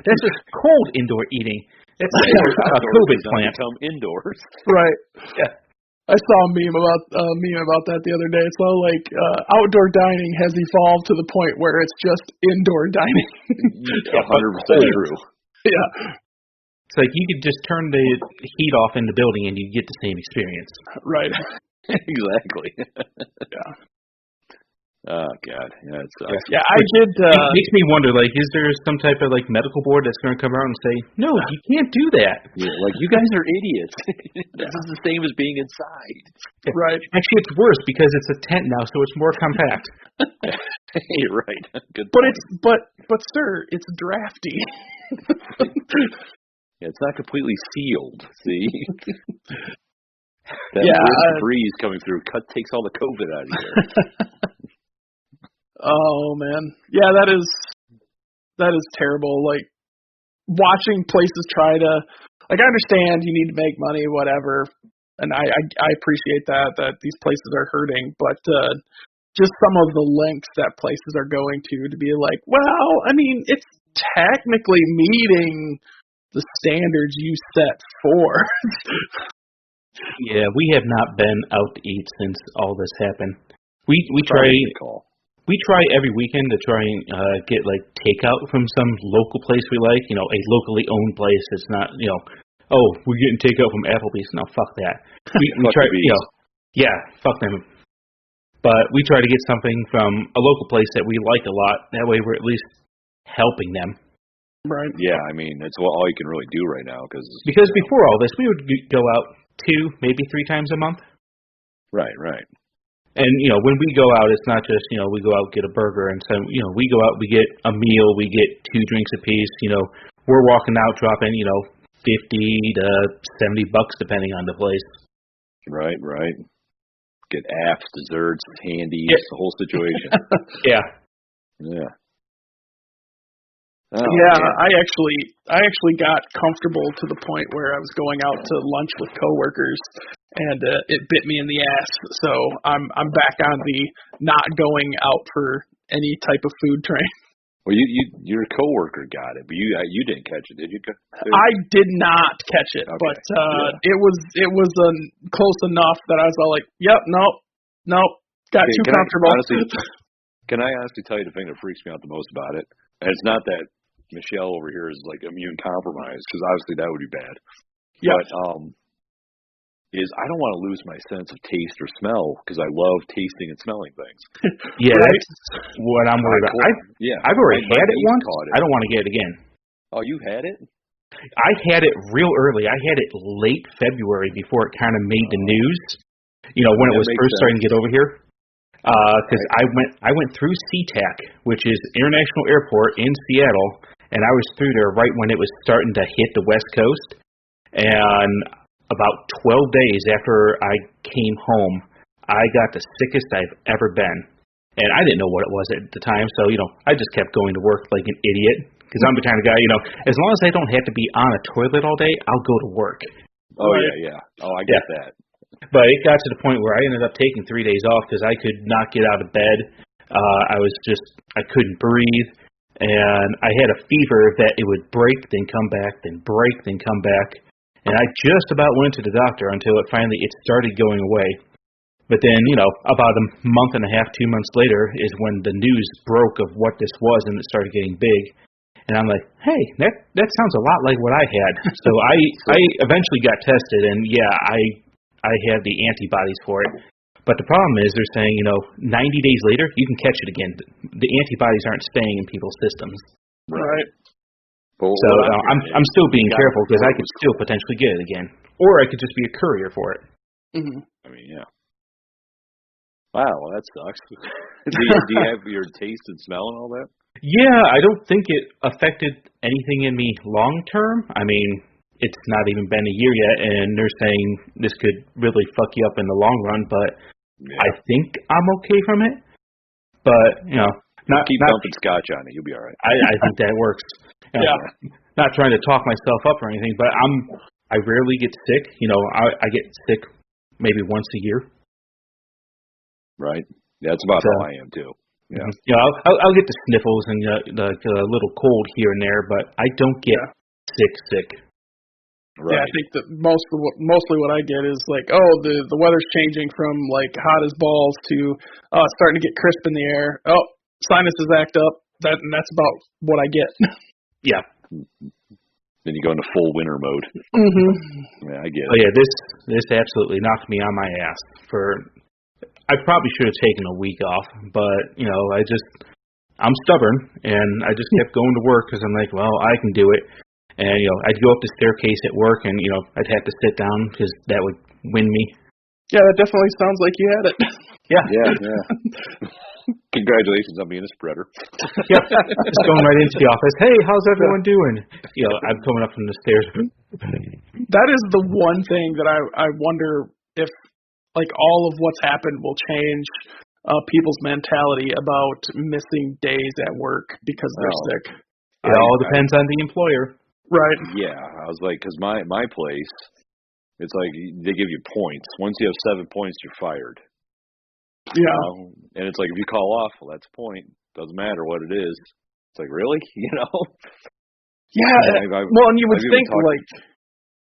That's just cold indoor eating. That's a COVID plant. Come indoors. Right. Yeah. I saw a meme about that the other day. It's all like outdoor dining has evolved to the point where it's just indoor dining. 100% true. Yeah. It's like you could just turn the heat off in the building and you get the same experience. Right. Exactly. Yeah. Oh God, yeah, it sucks. Yeah, I did. It makes me wonder, like, is there some type of like medical board that's going to come around and say, no, you can't do that? Yeah, like you guys are idiots. This is the same as being inside. Right. Actually, it's worse because it's a tent now, so it's more compact. You're right. Good. But sir, it's drafty. Yeah, it's not completely sealed. See. That breeze coming through takes all the COVID out of here. Oh man, yeah, that is terrible. Like watching places try to, like, I understand you need to make money, whatever, and I appreciate that these places are hurting, but just some of the lengths that places are going to be like, well, I mean, it's technically meeting the standards you set for. Yeah, we have not been out to eat since all this happened. We try every weekend to try and get like takeout from some local place we like, a locally owned place. It's not, oh, we're getting takeout from Applebee's. No, fuck that. We try, yeah, fuck them. But we try to get something from a local place that we like a lot. That way we're at least helping them. Right. Yeah, I mean, it's all you can really do right now because before all this, we would go out 2, maybe 3 times a month. Right. And, when we go out, it's not just, we go out, get a burger, and so, we go out, we get a meal, we get 2 drinks apiece, we're walking out dropping, $50 to $70 depending on the place. Right. Get apps, desserts, handies, the whole situation. Yeah. Oh, yeah, man. I actually got comfortable to the point where I was going out to lunch with coworkers, and it bit me in the ass. So I'm back on the not going out for any type of food train. Well, your coworker got it, but you didn't catch it, did you? I did not catch it, okay. But it was close enough that I was all like, "Yep, nope, got too comfortable." Can I honestly tell you the thing that freaks me out the most about it? And it's not that Michelle over here is like immune compromised, because obviously that would be bad. Yeah. But is I don't want to lose my sense of taste or smell because I love tasting and smelling things. Yeah, that's what I'm worried about. I've already had it once. I don't want to get it again. Oh, you had it? I had it real early. I had it late February before it kind of made the news. When it was first starting to get over here. Because I went through SeaTac, which is International Airport in Seattle, and I was through there right when it was starting to hit the West Coast. And about 12 days after I came home, I got the sickest I've ever been. And I didn't know what it was at the time, so, I just kept going to work like an idiot. Because I'm the kind of guy, as long as I don't have to be on a toilet all day, I'll go to work. Oh, yeah. Oh, I get that. But it got to the point where I ended up taking 3 days off because I could not get out of bed. I couldn't breathe. And I had a fever that it would break, then come back, then break, then come back. And I just about went to the doctor until it started going away. But then, about a month and a half, 2 months later is when the news broke of what this was and it started getting big. And I'm like, hey, that sounds a lot like what I had. So I eventually got tested, and I had the antibodies for it. But the problem is they're saying, 90 days later, you can catch it again. The antibodies aren't staying in people's systems. Right. So I'm still being careful because I could still potentially get it again. Or I could just be a courier for it. Mm-hmm. I mean, yeah. Wow, well, that sucks. Do you have your taste and smell and all that? Yeah, I don't think it affected anything in me long term. I mean, it's not even been a year yet, and they're saying this could really fuck you up in the long run, but I think I'm okay from it, but not keep dumping scotch on it. You'll be all right. I think that works. Yeah. Not trying to talk myself up or anything, but I rarely get sick. I get sick maybe once a year. Right. Yeah, that's about how I am too. Yeah. I'll get the sniffles and the little cold here and there, but I don't get sick. Right. Yeah, I think that mostly what I get is like, the weather's changing from like hot as balls to starting to get crisp in the air. Oh, sinuses act up. That's about what I get. Yeah. Then you go into full winter mode. Mm-hmm. Yeah, I get it. Oh yeah, this absolutely knocked me on my ass. I probably should have taken a week off, but I'm stubborn, and I just kept going to work because I'm like, well, I can do it. And, I'd go up the staircase at work and, I'd have to sit down because that would win me. Yeah, that definitely sounds like you had it. Yeah. Congratulations on being a spreader. Yep. Just going right into the office. Hey, how's everyone doing? I'm coming up from the stairs. That is the one thing that I wonder if, like, all of what's happened will change people's mentality about missing days at work because they're sick. It all depends on the employer. Right. Yeah, I was like, because my place, it's like they give you points. Once you have 7 points, you're fired. Yeah. And it's like if you call off, well, that's a point. Doesn't matter what it is. It's like, really? Yeah. And you would think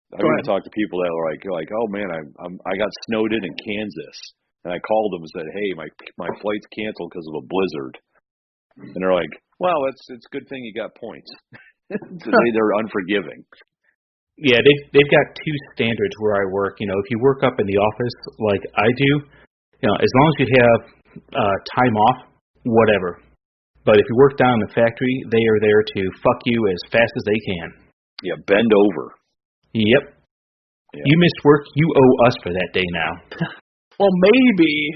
I've even talked to people that are like, oh man, I got snowed in Kansas, and I called them and said, hey, my flight's canceled because of a blizzard, and they're like, well, it's a good thing you got points. They're unforgiving. Yeah, they've got two standards where I work. If you work up in the office like I do, as long as you have time off, whatever. But if you work down in the factory, they are there to fuck you as fast as they can. Yeah, bend over. Yep. Yeah. You missed work, you owe us for that day now. Well, maybe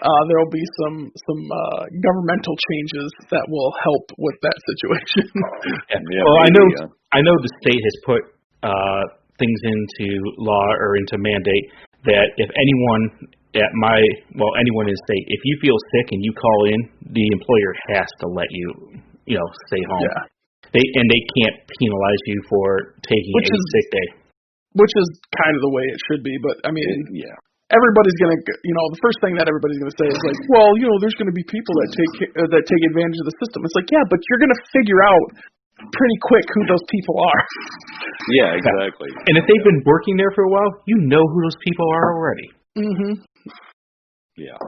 there'll be some governmental changes that will help with that situation. Yeah, well, maybe, I know the state has put things into law or into mandate that if anyone anyone in the state, if you feel sick and you call in, the employer has to let you, stay home. Yeah. They can't penalize you for taking a sick day. Which is kind of the way it should be, but I mean, everybody's gonna, the first thing that everybody's gonna say is like, well, there's gonna be people that take advantage of the system. It's like, yeah, but you're gonna figure out pretty quick who those people are. Yeah, exactly. And if they've been working there for a while, you know who those people are already. Mm-hmm. Yeah.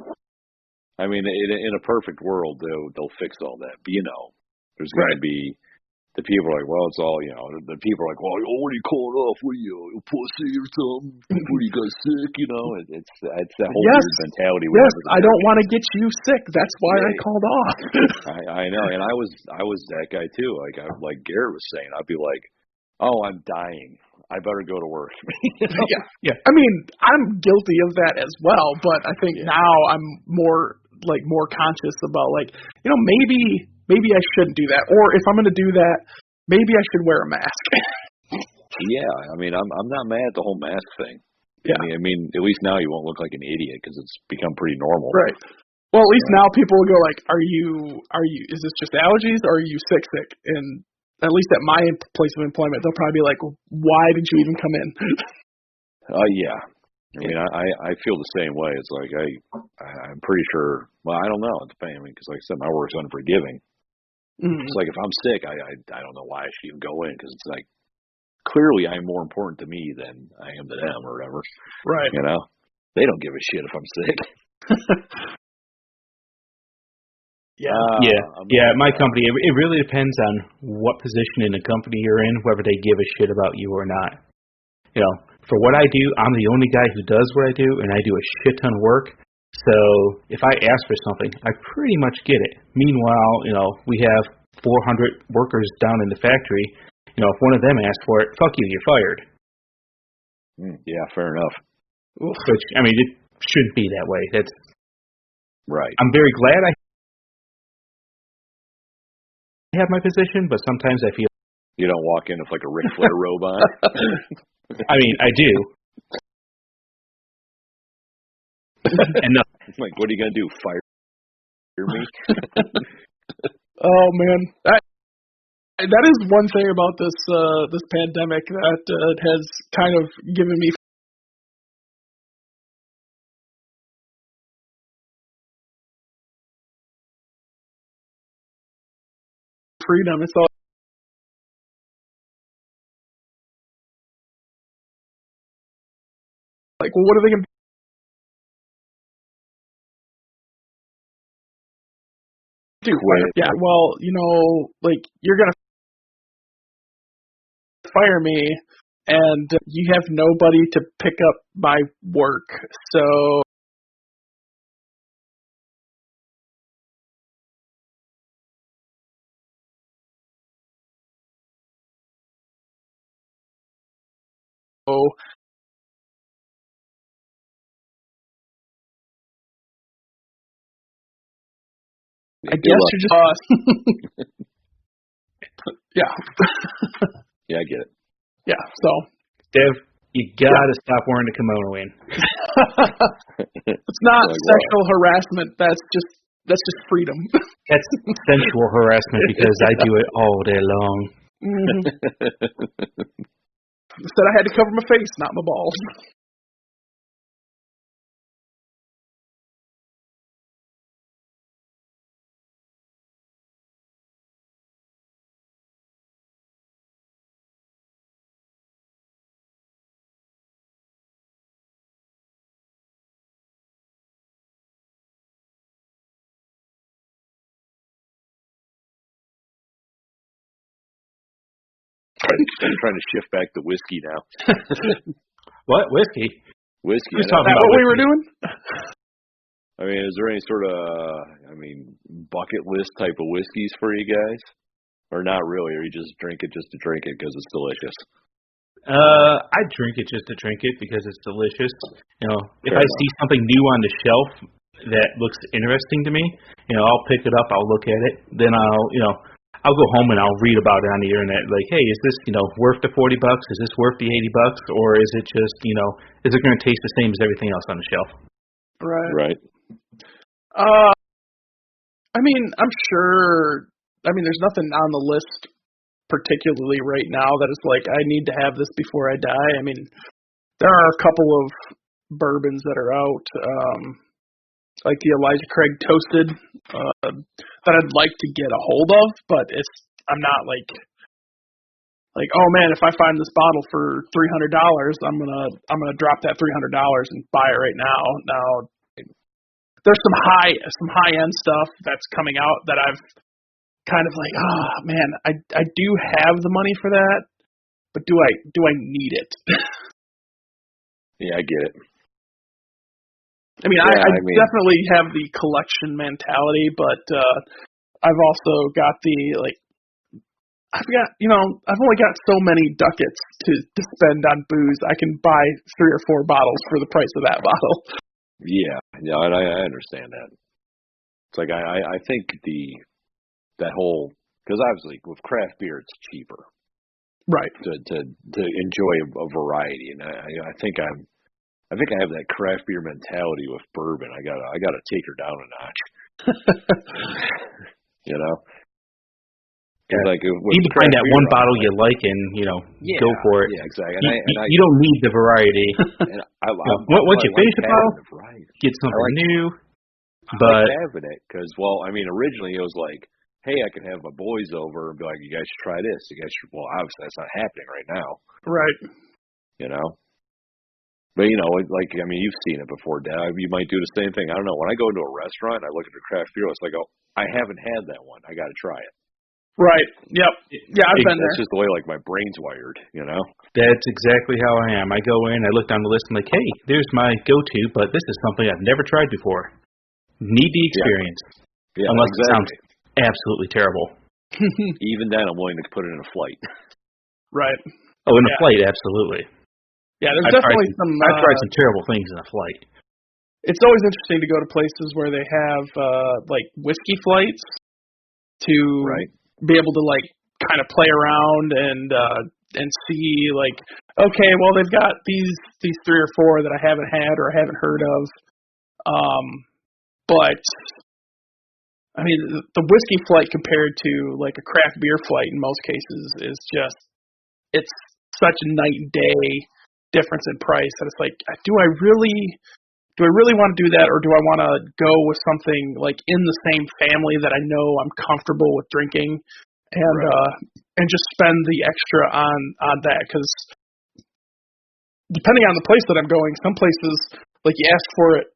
I mean, in a perfect world, they'll fix all that. But there's going to be the people are like, well, it's all, the people are like, well, what are you calling off? What are you, a pussy or something? What are you guys sick? It's that whole weird mentality. Yes, I don't want to get you sick. That's why I called off. I know, and I was that guy too. Like Garrett was saying, I'd be like, oh, I'm dying. I better go to work. Yeah. I mean, I'm guilty of that as well, but I think now I'm more conscious about maybe I shouldn't do that, or if I'm going to do that, maybe I should wear a mask. Yeah, I mean, I'm not mad at the whole mask thing. Yeah, I mean, at least now you won't look like an idiot because it's become pretty normal. Right. Well, at least now people will go like, are you? Is this just allergies, or are you sick? And at least at my place of employment, they'll probably be like, why did you even come in? Yeah. I mean, I feel the same way. It's like I'm pretty sure. Well, I don't know. It depends. I mean, because like I said, my work's unforgiving. Mm-hmm. It's like if I'm sick, I don't know why I should even go in because it's like clearly I'm more important to me than I am to them or whatever. Right. They don't give a shit if I'm sick. Yeah. My company, it really depends on what position in the company you're in, whether they give a shit about you or not. For what I do, I'm the only guy who does what I do, and I do a shit ton of work. So if I ask for something, I pretty much get it. Meanwhile, we have 400 workers down in the factory. If one of them asks for it, fuck you, you're fired. Yeah, fair enough. Which, I mean, it shouldn't be that way. That's right. I'm very glad I have my position, but sometimes I feel you don't walk in with like a Ric Flair robe on. I mean, I do. And It's like, what are you gonna do? Fire me? Oh man, that is one thing about this pandemic that has kind of given me freedom. It's all like, well, what are they gonna do? Quit. Yeah, well, like, you're gonna fire me, and you have nobody to pick up my work. So I guess you're just yeah. Yeah, I get it. Yeah, so Dev, you gotta stop wearing the kimono in. it's not Like, sexual harassment. That's just freedom. That's sensual harassment because I do it all day long. Mhm. Said I had to cover my face, not my balls. I'm trying to shift back to whiskey now. What? Whiskey? Whiskey. Who's I know. talking Is that about what we were whiskey? doing? I mean, is there any sort of, bucket list type of whiskeys for you guys? Or not really? Or you just drink it just to drink it because it's delicious? I drink it just to drink it because it's delicious. If Fair I enough. see something new on the shelf that looks interesting to me, I'll pick it up, I'll look at it, then I'll go home and I'll read about it on the internet. Like, hey, is this worth the $40? Is this worth the $80? Or is it just is it going to taste the same as everything else on the shelf? Right. Right. I mean, I'm sure. I mean, there's nothing on the list particularly right now that is like, I need to have this before I die. I mean, there are a couple of bourbons that are out, like the Elijah Craig Toasted, that I'd like to get a hold of, but I'm not like, oh man, if I find this bottle for $300, I'm gonna drop that $300 and buy it right now. Now, there's some high end stuff that's coming out that I've kind of like, oh man, I do have the money for that, but do I need it? Yeah, I get it. I mean, Yeah, I I mean- definitely have the collection mentality, but I've also got the I've only got so many ducats to spend on booze. I can buy 3 or 4 bottles for the price of that bottle. Yeah, and I understand that. It's like I think that whole, because obviously with craft beer it's cheaper Right. to enjoy a variety, and I think I have that craft beer mentality with bourbon. I gotta take her down a notch. Yeah. Like You need to find that one bottle you like and go for it. Yeah, exactly. You don't need the variety. And Once you finish the bottle, variety. get something new. I But like having it because, originally it was like, hey, I can have my boys over and be like, you guys should try this. You guys should. Well, obviously that's not happening right now. Right. But you've seen it before, Dad. You might do the same thing. I don't know. When I go into a restaurant, I look at the craft beer. It's like, oh, I haven't had that one. I got to try it. Right. Yep. Yeah, I've been That's there. just the way my brain's wired. that's exactly how I am. I go in, I look down the list, and like, hey, there's my go-to, but this is something I've never tried before. Need the experience. Yeah, Unless exactly. it sounds absolutely terrible. Even then, I'm willing to put it in a flight. Right. Oh, in a Yeah. flight, absolutely. Yeah, there's I've definitely I've tried some terrible things in a flight. It's always interesting to go to places where they have whiskey flights to Right. be able to kind of play around and see okay, well they've got these 3 or 4 that I haven't had or I haven't heard of. But I mean, the whiskey flight compared to like a craft beer flight in most cases is just, it's such a night and day difference in price that it's like, do I really want to do that, or do I want to go with something like in the same family that I know I'm comfortable with drinking, and just spend the extra on that? Because depending on the place that I'm going, some places, like, you ask for it,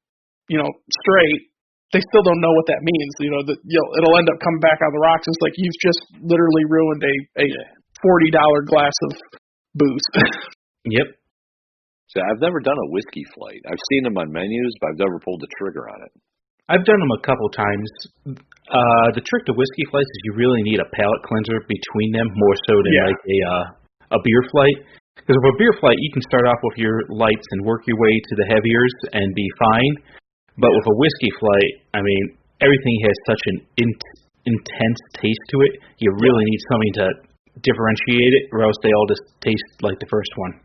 straight, they still don't know what that means. It'll end up coming back on the rocks. It's like you've just literally ruined a $40 glass of booze. Yep. So I've never done a whiskey flight. I've seen them on menus, but I've never pulled the trigger on it. I've done them a couple times. The trick to whiskey flights is you really need a palate cleanser between them, more so than like a beer flight. Because with a beer flight, you can start off with your lights and work your way to the heaviers and be fine. But with a whiskey flight, I mean, everything has such an intense taste to it. You really need something to differentiate it, or else they all just taste like the first one.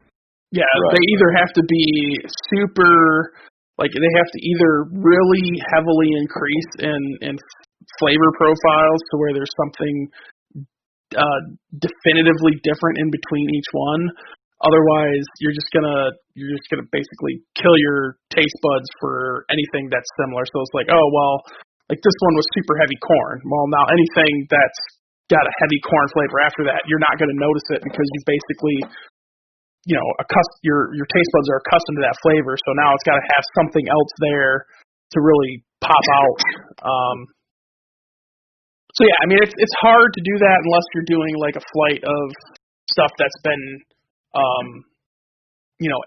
Yeah, they either have to be super, like, they have to either really heavily increase in flavor profiles to where there's something definitively different in between each one. Otherwise, you're just gonna basically kill your taste buds for anything that's similar. So it's like, oh well, like this one was super heavy corn. Well, now anything that's got a heavy corn flavor after that, you're not gonna notice it because you basically, your taste buds are accustomed to that flavor. So now it's got to have something else there to really pop out. So yeah, I mean, it's hard to do that unless you're doing like a flight of stuff that's been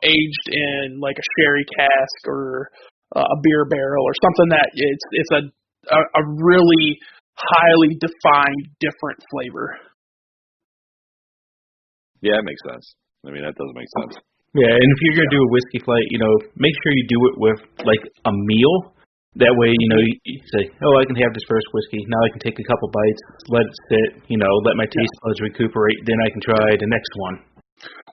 aged in like a sherry cask or a beer barrel or something that it's a really highly defined different flavor. Yeah, it makes sense. I mean, that does make sense. Yeah, and if you're going to do a whiskey flight, make sure you do it with like a meal. That way, you say, oh, I can have this first whiskey. Now I can take a couple bites, let it sit, let my taste buds recuperate. Then I can try the next one.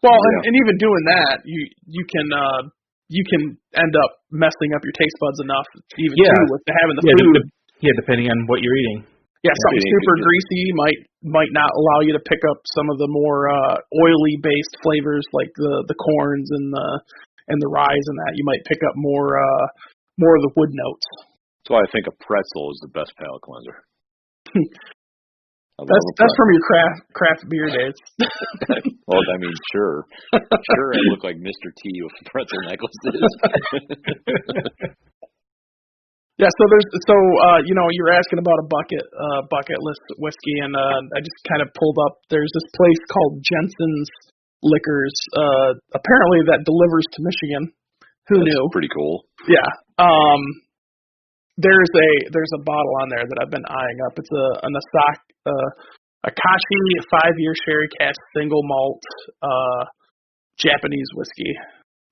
Well, and even doing that, you can end up messing up your taste buds enough too with having the food. Depending on what you're eating. Yeah, something super greasy might not allow you to pick up some of the more oily based flavors like the corns and the rye and that. You might pick up more of the wood notes. That's why I think a pretzel is the best palate cleanser. That's from your craft beer days. Well, I mean, sure, I look like Mr. T with pretzel necklaces. Yeah, so you were asking about a bucket list whiskey, and I just kind of pulled up. There's this place called Jensen's Liquors, apparently that delivers to Michigan. Who knew? Pretty cool. Yeah. There's a bottle on there that I've been eyeing up. It's a Akashi 5-year sherry cask single malt Japanese whiskey.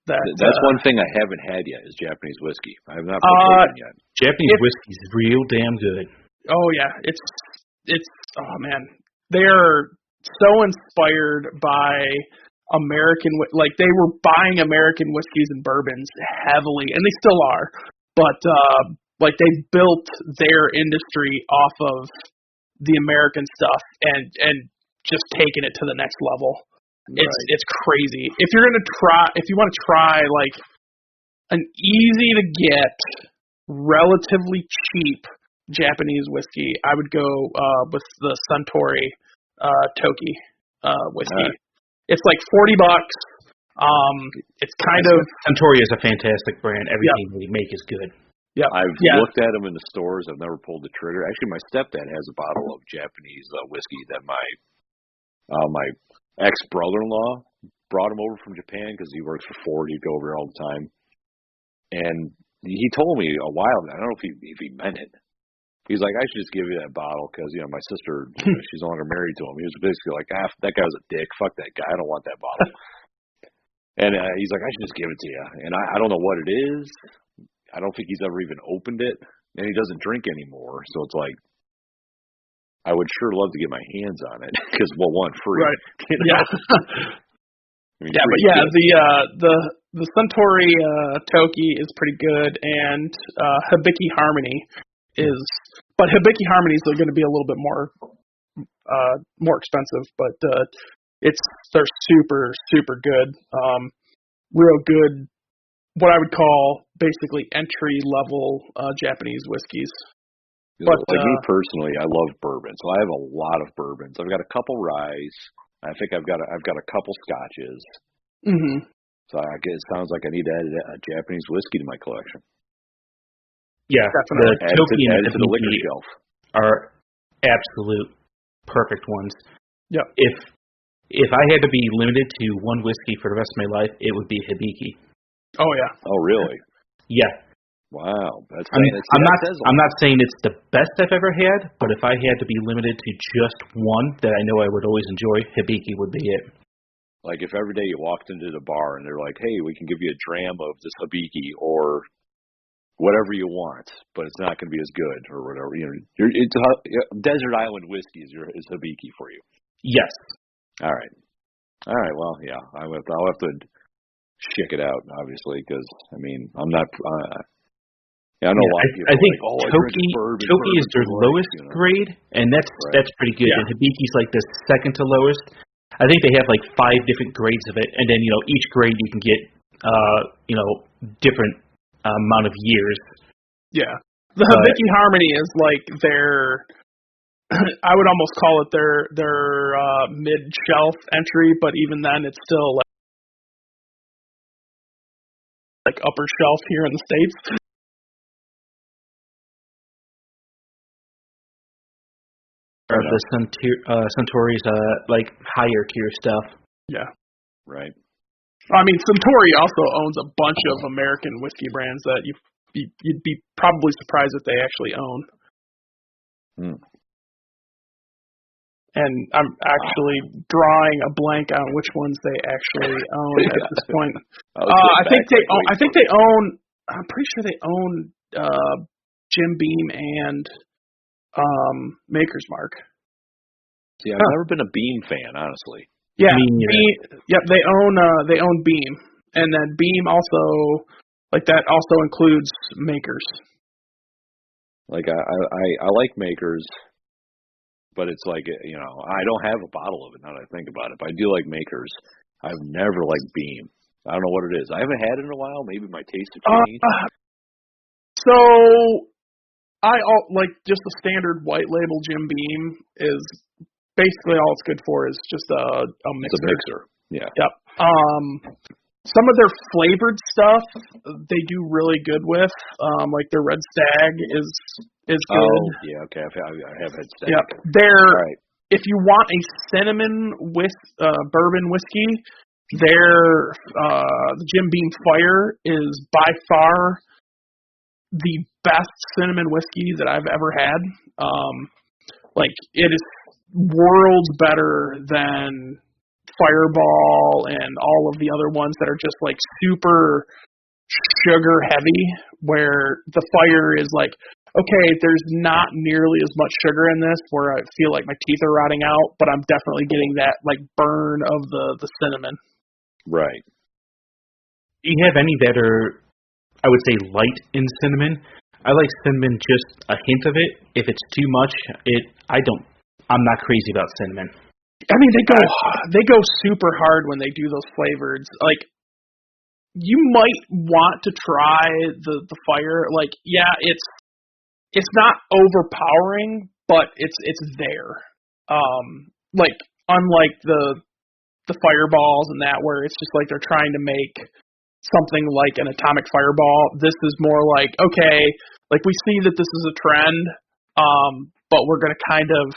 That's one thing I haven't had yet is Japanese whiskey. I have not partaken yet. Japanese whiskey is real damn good. Oh yeah, it's oh man, they are so inspired by American, like they were buying American whiskeys and bourbons heavily, and they still are, but like they built their industry off of the American stuff and just taking it to the next level. It's crazy. If you want to try like an easy to get, relatively cheap Japanese whiskey, I would go with the Suntory Toki whiskey. Right. It's like $40. It's kind of Suntory is a fantastic brand. Everything they make is good. Yeah, I've looked at them in the stores. I've never pulled the trigger. Actually, my stepdad has a bottle of Japanese whiskey that my ex-brother-in-law brought him over from Japan because he works for Ford. He'd go over there all the time. And he told me a while ago, I don't know if he meant it. He's like, I should just give you that bottle because, my sister, she's no longer married to him. He was basically like, that guy was a dick. Fuck that guy. I don't want that bottle. And he's like, I should just give it to you. And I don't know what it is. I don't think he's ever even opened it. And he doesn't drink anymore. So it's like, I would sure love to get my hands on it because, well, one, free. Right. Yeah. I mean, Yeah, but yeah, the Suntory Toki is pretty good, and Hibiki Harmony is, but Hibiki Harmony is going to be a little bit more expensive, but they're super super good, real good. What I would call basically entry level Japanese whiskeys. But like me personally, I love bourbon, so I have a lot of bourbons. I've got a couple ryes. I think I've got a couple scotches. Mm-hmm. So it sounds like I need to add a Japanese whiskey to my collection. Yeah, definitely. The Toki and to the liquor Hibiki shelf are absolute perfect ones. Yep. If I had to be limited to one whiskey for the rest of my life, it would be Hibiki. Oh yeah. Oh really? Yeah. Wow. I'm not saying it's the best I've ever had, but if I had to be limited to just one that I know I would always enjoy, Hibiki would be it. Like if every day you walked into the bar and they're like, "Hey, we can give you a dram of this Hibiki or whatever you want, but it's not going to be as good or whatever." You know, Desert Island whiskey is Hibiki for you. Yes. All right. Well, yeah, I'll have to check it out, obviously, because I mean, I'm not. I know a lot of people. I think like, Toki is their lowest grade, and that's pretty good. Yeah. And Hibiki's like the second to lowest. I think they have like 5 different grades of it, and then each grade you can get different amount of years. Yeah, the Hibiki Harmony is like their. I would almost call it their mid shelf entry, but even then, it's still like upper shelf here in the States. Or the Suntory's like higher tier stuff. Yeah. Right. I mean, Suntory also owns a bunch of American whiskey brands that you'd be probably surprised that they actually own. Hmm. And I'm actually drawing a blank on which ones they actually own at this point. I think they own. I'm pretty sure they own Jim Beam and Maker's Mark. See, I've never been a Beam fan, honestly. Yeah, Yep, they own Beam, and then Beam also, like that, also includes Makers. Like I like Makers, but it's like I don't have a bottle of it now that I think about it. But I do like Makers. I've never liked Beam. I don't know what it is. I haven't had it in a while. Maybe my taste has changed. So I like just a standard white label Jim Beam is basically all it's good for is just a mixer. It's a mixer. Yeah. Yep. Some of their flavored stuff they do really good with. Like their Red Stag is good. Oh yeah, okay. I have had Stag. Yep. Right. If you want a cinnamon bourbon whiskey, the Jim Beam Fire is by far the best cinnamon whiskey that I've ever had. Like it is worlds better than Fireball and all of the other ones that are just like super sugar heavy, where the Fire is like, okay, there's not nearly as much sugar in this where I feel like my teeth are rotting out, but I'm definitely getting that like burn of the cinnamon. Right. Do you have any that are, I would say, light in cinnamon? I like cinnamon, just a hint of it. If it's too much, I'm not crazy about cinnamon. I mean, they go super hard when they do those flavors. Like, you might want to try the Fire. Like, yeah, it's not overpowering, but it's there. Like, unlike the Fireballs and that, where it's just like they're trying to make something like an atomic fireball. This is more like, okay, like we see that this is a trend, but we're going to kind of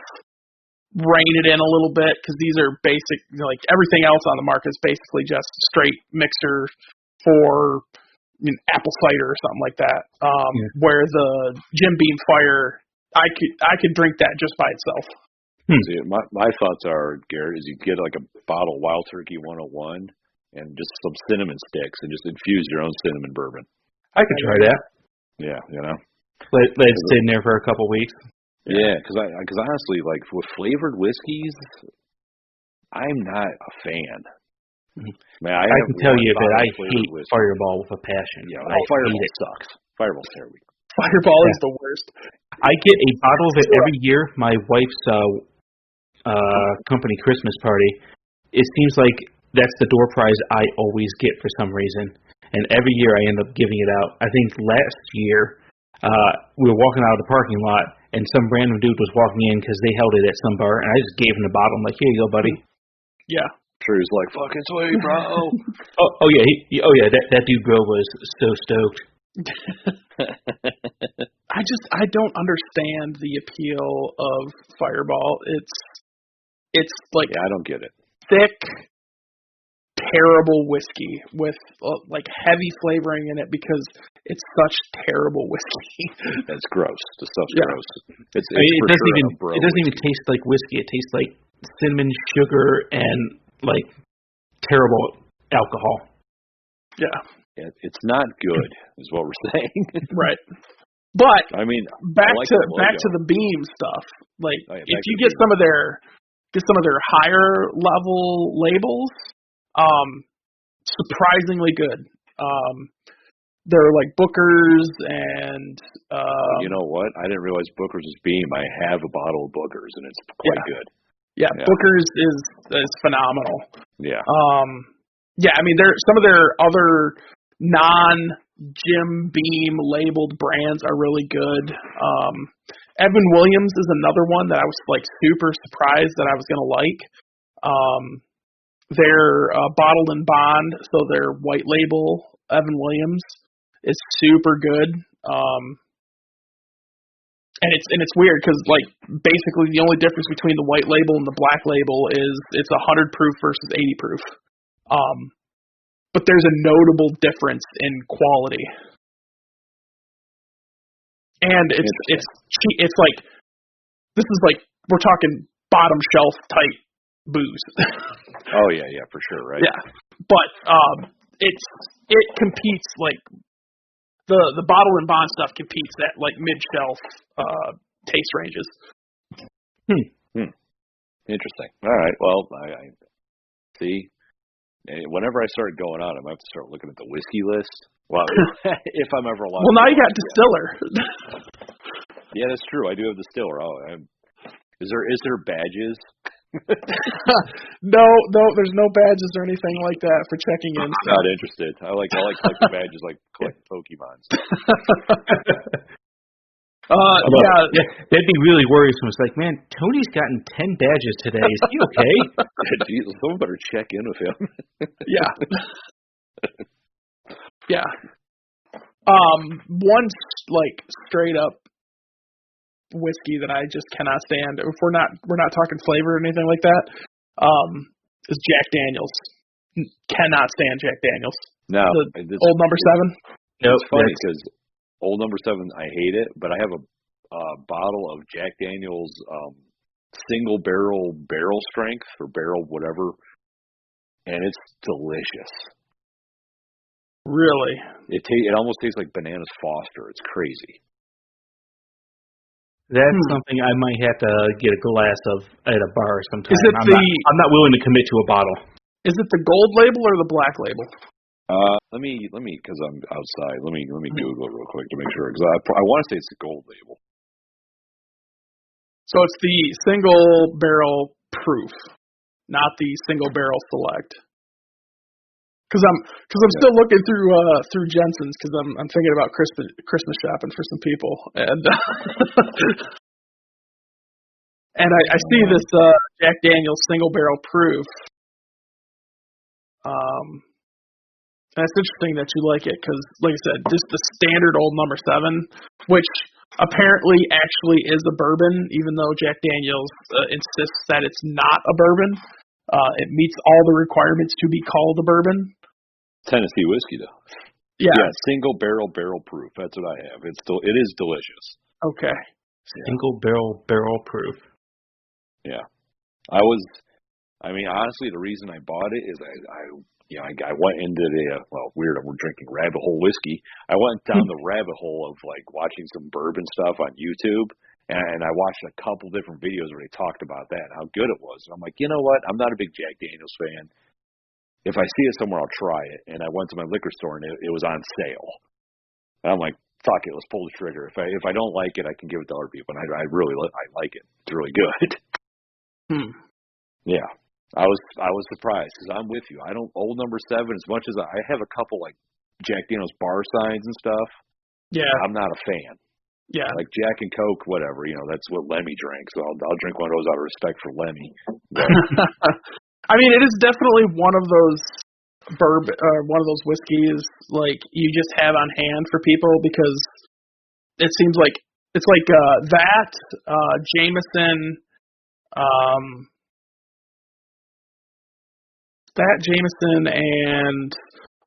rein it in a little bit because these are basic, like everything else on the market is basically just straight mixer for apple cider or something like that. Where the Jim Beam Fire, I could drink that just by itself. See, my thoughts are, Garrett, is you get like a bottle of Wild Turkey 101 and just some cinnamon sticks and just infuse your own cinnamon bourbon. I could try that. Yeah, Let it sit in there for a couple weeks. Yeah, because honestly, like with flavored whiskeys, I'm not a fan. Man, I can tell you that I hate Fireball with a passion. Yeah, I Fireball hate it. sucks. Fireball's terrible. Fireball is the worst. I get a bottle of it every year. My wife's company Christmas party. It seems like that's the door prize I always get for some reason. And every year I end up giving it out. I think last year we were walking out of the parking lot, and some random dude was walking in because they held it at some bar, and I just gave him the bottle. I'm like, here you go, buddy. Yeah. Sure, he's like, fucking sweet, bro. oh yeah, that dude bro was so stoked. I don't understand the appeal of Fireball. It's like, yeah, I don't get it. Thick, terrible whiskey with like heavy flavoring in it because it's such terrible whiskey. That's gross. The stuff's gross. It doesn't even taste like whiskey. It tastes like cinnamon, sugar, and like terrible alcohol. Yeah. It's not good, is what we're saying. Right. But I mean, back to the Beam stuff. Like, if you get some of their higher level labels, surprisingly good. They're like Booker's and you know what? I didn't realize Booker's was Beam. I have a bottle of Booker's and it's quite good. Yeah, Booker's is phenomenal. Yeah. Yeah, I mean, some of their other non-Jim Beam labeled brands are really good. Edwin Williams is another one that I was like super surprised that I was going to like. They're bottled in bond, so their white label Evan Williams is super good. And it's weird because like basically the only difference between the white label and the black label is it's 100 proof versus 80 proof. But there's a notable difference in quality. And it's like, this is like, we're talking bottom shelf type booze. Oh yeah, for sure, right? Yeah. But it competes like the bottle and bond stuff competes at like mid shelf taste ranges. Interesting. All right. Well, I see. Whenever I start going on, I might have to start looking at the whiskey list. Well, if I'm ever allowed. Well, now you got distiller. Yeah, that's true. I do have distiller. Is there badges? No, there's no badges or anything like that for checking in. I'm not interested. I like collecting badges like collect Pokemons. Yeah, that'd be really worrisome. It's like, man, Tony's gotten 10 badges today. Is he okay? Jesus, someone better check in with him. Yeah. Yeah. One like straight up whiskey that I just cannot stand. If we're not talking flavor or anything like that, is Jack Daniels. Cannot stand Jack Daniels. No, Old Number 7. Nope, it's funny because Old Number 7, I hate it, but I have a bottle of Jack Daniels single barrel strength or barrel whatever, and it's delicious. Really? It almost tastes like Bananas Foster. It's crazy. That's something I might have to get a glass of at a bar sometime. Is it I'm not willing to commit to a bottle. Is it the gold label or the black label? Let me, because I'm outside. Let me Google it real quick to make sure. Because I want to say it's the gold label. So it's the single barrel proof, not the single barrel select. Because I'm still looking through Jensen's because I'm thinking about Christmas shopping for some people and and I see this Jack Daniel's single barrel proof. And it's interesting that you like it because, like I said, just the standard Old Number 7, which apparently actually is a bourbon, even though Jack Daniel's insists that it's not a bourbon. It meets all the requirements to be called a bourbon. Tennessee whiskey, though. Yeah, single barrel proof. That's what I have. It is delicious. Okay. Single barrel proof. Yeah, honestly, the reason I bought it is I went into weird. We're drinking rabbit hole whiskey. I went down the rabbit hole of like watching some bourbon stuff on YouTube, and I watched a couple different videos where they talked about that and how good it was. And I'm like, you know what? I'm not a big Jack Daniels fan. if I see it somewhere, I'll try it. And I went to my liquor store and it was on sale. And I'm like, fuck it, let's pull the trigger. If I don't like it, I can give it to other people. And I like it. It's really good. Yeah. I was surprised because I'm with you. I don't Old Number 7 as much as I have a couple like Jack Daniel's bar signs and stuff. Yeah. I'm not a fan. Yeah. Like Jack and Coke, whatever. That's what Lemmy drank. So I'll drink one of those out of respect for Lemmy. I mean, it is definitely one of those one of those whiskeys like you just have on hand for people because it seems like it's like that Jameson, and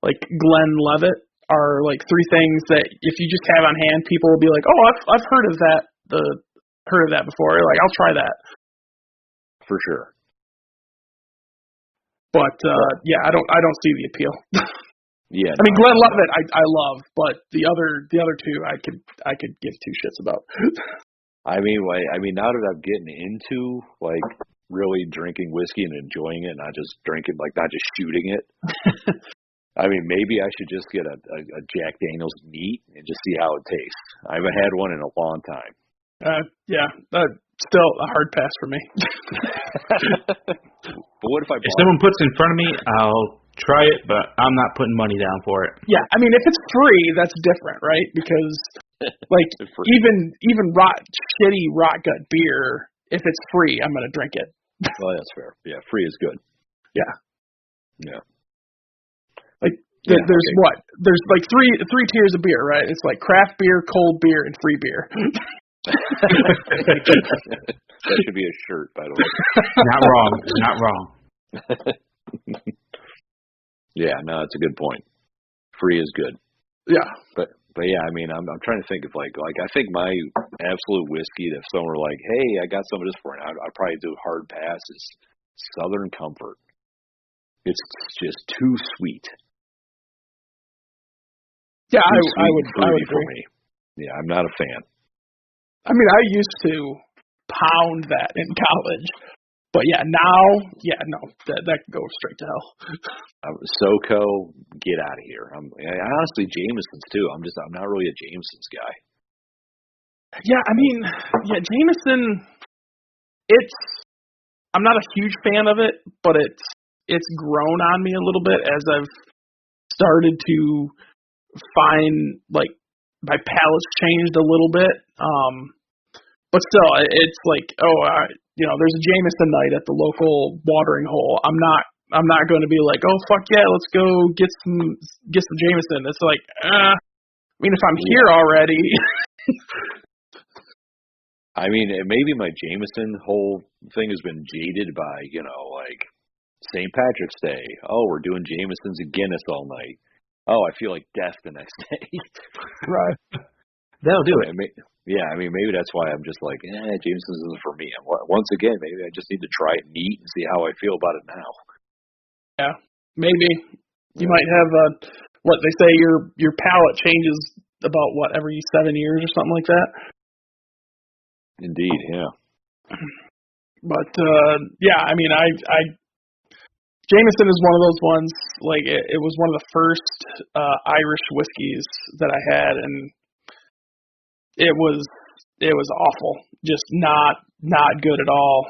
like Glenlivet are like three things that if you just have on hand, people will be like, oh, I've heard of that before. Like I'll try that for sure. But yeah, I don't see the appeal. Yeah, I mean Glenlivet I love, but the other two I could give two shits about. I mean now that I'm getting into like really drinking whiskey and enjoying it, not just drinking, like not just shooting it. I mean, maybe I should just get a Jack Daniel's neat and just see how it tastes. I haven't had one in a long time. Yeah, still a hard pass for me. But what if if someone puts it in front of me, I'll try it, but I'm not putting money down for it. Yeah, I mean, if it's free, that's different, right? Because like even shitty rot gut beer, if it's free, I'm gonna drink it. Well, that's fair. Yeah, free is good. Yeah. Yeah. Like there's what? There's like three tiers of beer, right? It's like craft beer, cold beer, and free beer. That should be a shirt, by the way. Not wrong. Not wrong. Yeah, no, that's a good point. Free is good. Yeah. But yeah, I mean, I'm trying to think of like I think my absolute whiskey that if someone were like, hey, I got some of this for you, I'd probably do hard pass is Southern Comfort. It's just too sweet. Yeah, I would agree. For me. Yeah, I'm not a fan. I mean, I used to pound that in college, but yeah, now, that could go straight to hell. SoCo, get out of here. Honestly, Jameson's too. I'm not really a Jameson's guy. Yeah, I mean, Jameson. I'm not a huge fan of it, but it's grown on me a little bit as I've started to find like my palate's changed a little bit. But still, it's like, there's a Jameson night at the local watering hole. I'm not going to be like, oh fuck yeah, let's go get some Jameson. It's like, I mean, if I'm here already. I mean, maybe my Jameson whole thing has been jaded by, like St. Patrick's Day. Oh, we're doing Jameson's and Guinness all night. Oh, I feel like death the next day. Right. That'll do it. Yeah, I mean, maybe that's why I'm just like, Jameson's isn't for me. And once again, maybe I just need to try it neat and see how I feel about it now. Yeah, maybe. You might have what they say your palate changes about every 7 years or something like that. Indeed, yeah. But yeah, I mean, Jameson is one of those ones. Like it was one of the first Irish whiskeys that I had, and it was awful. Just not good at all.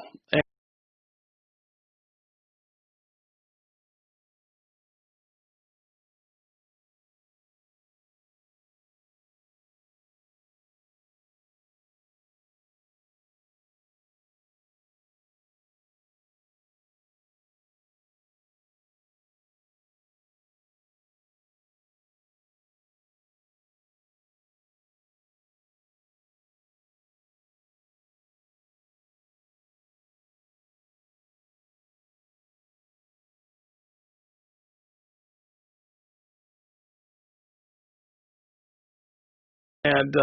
And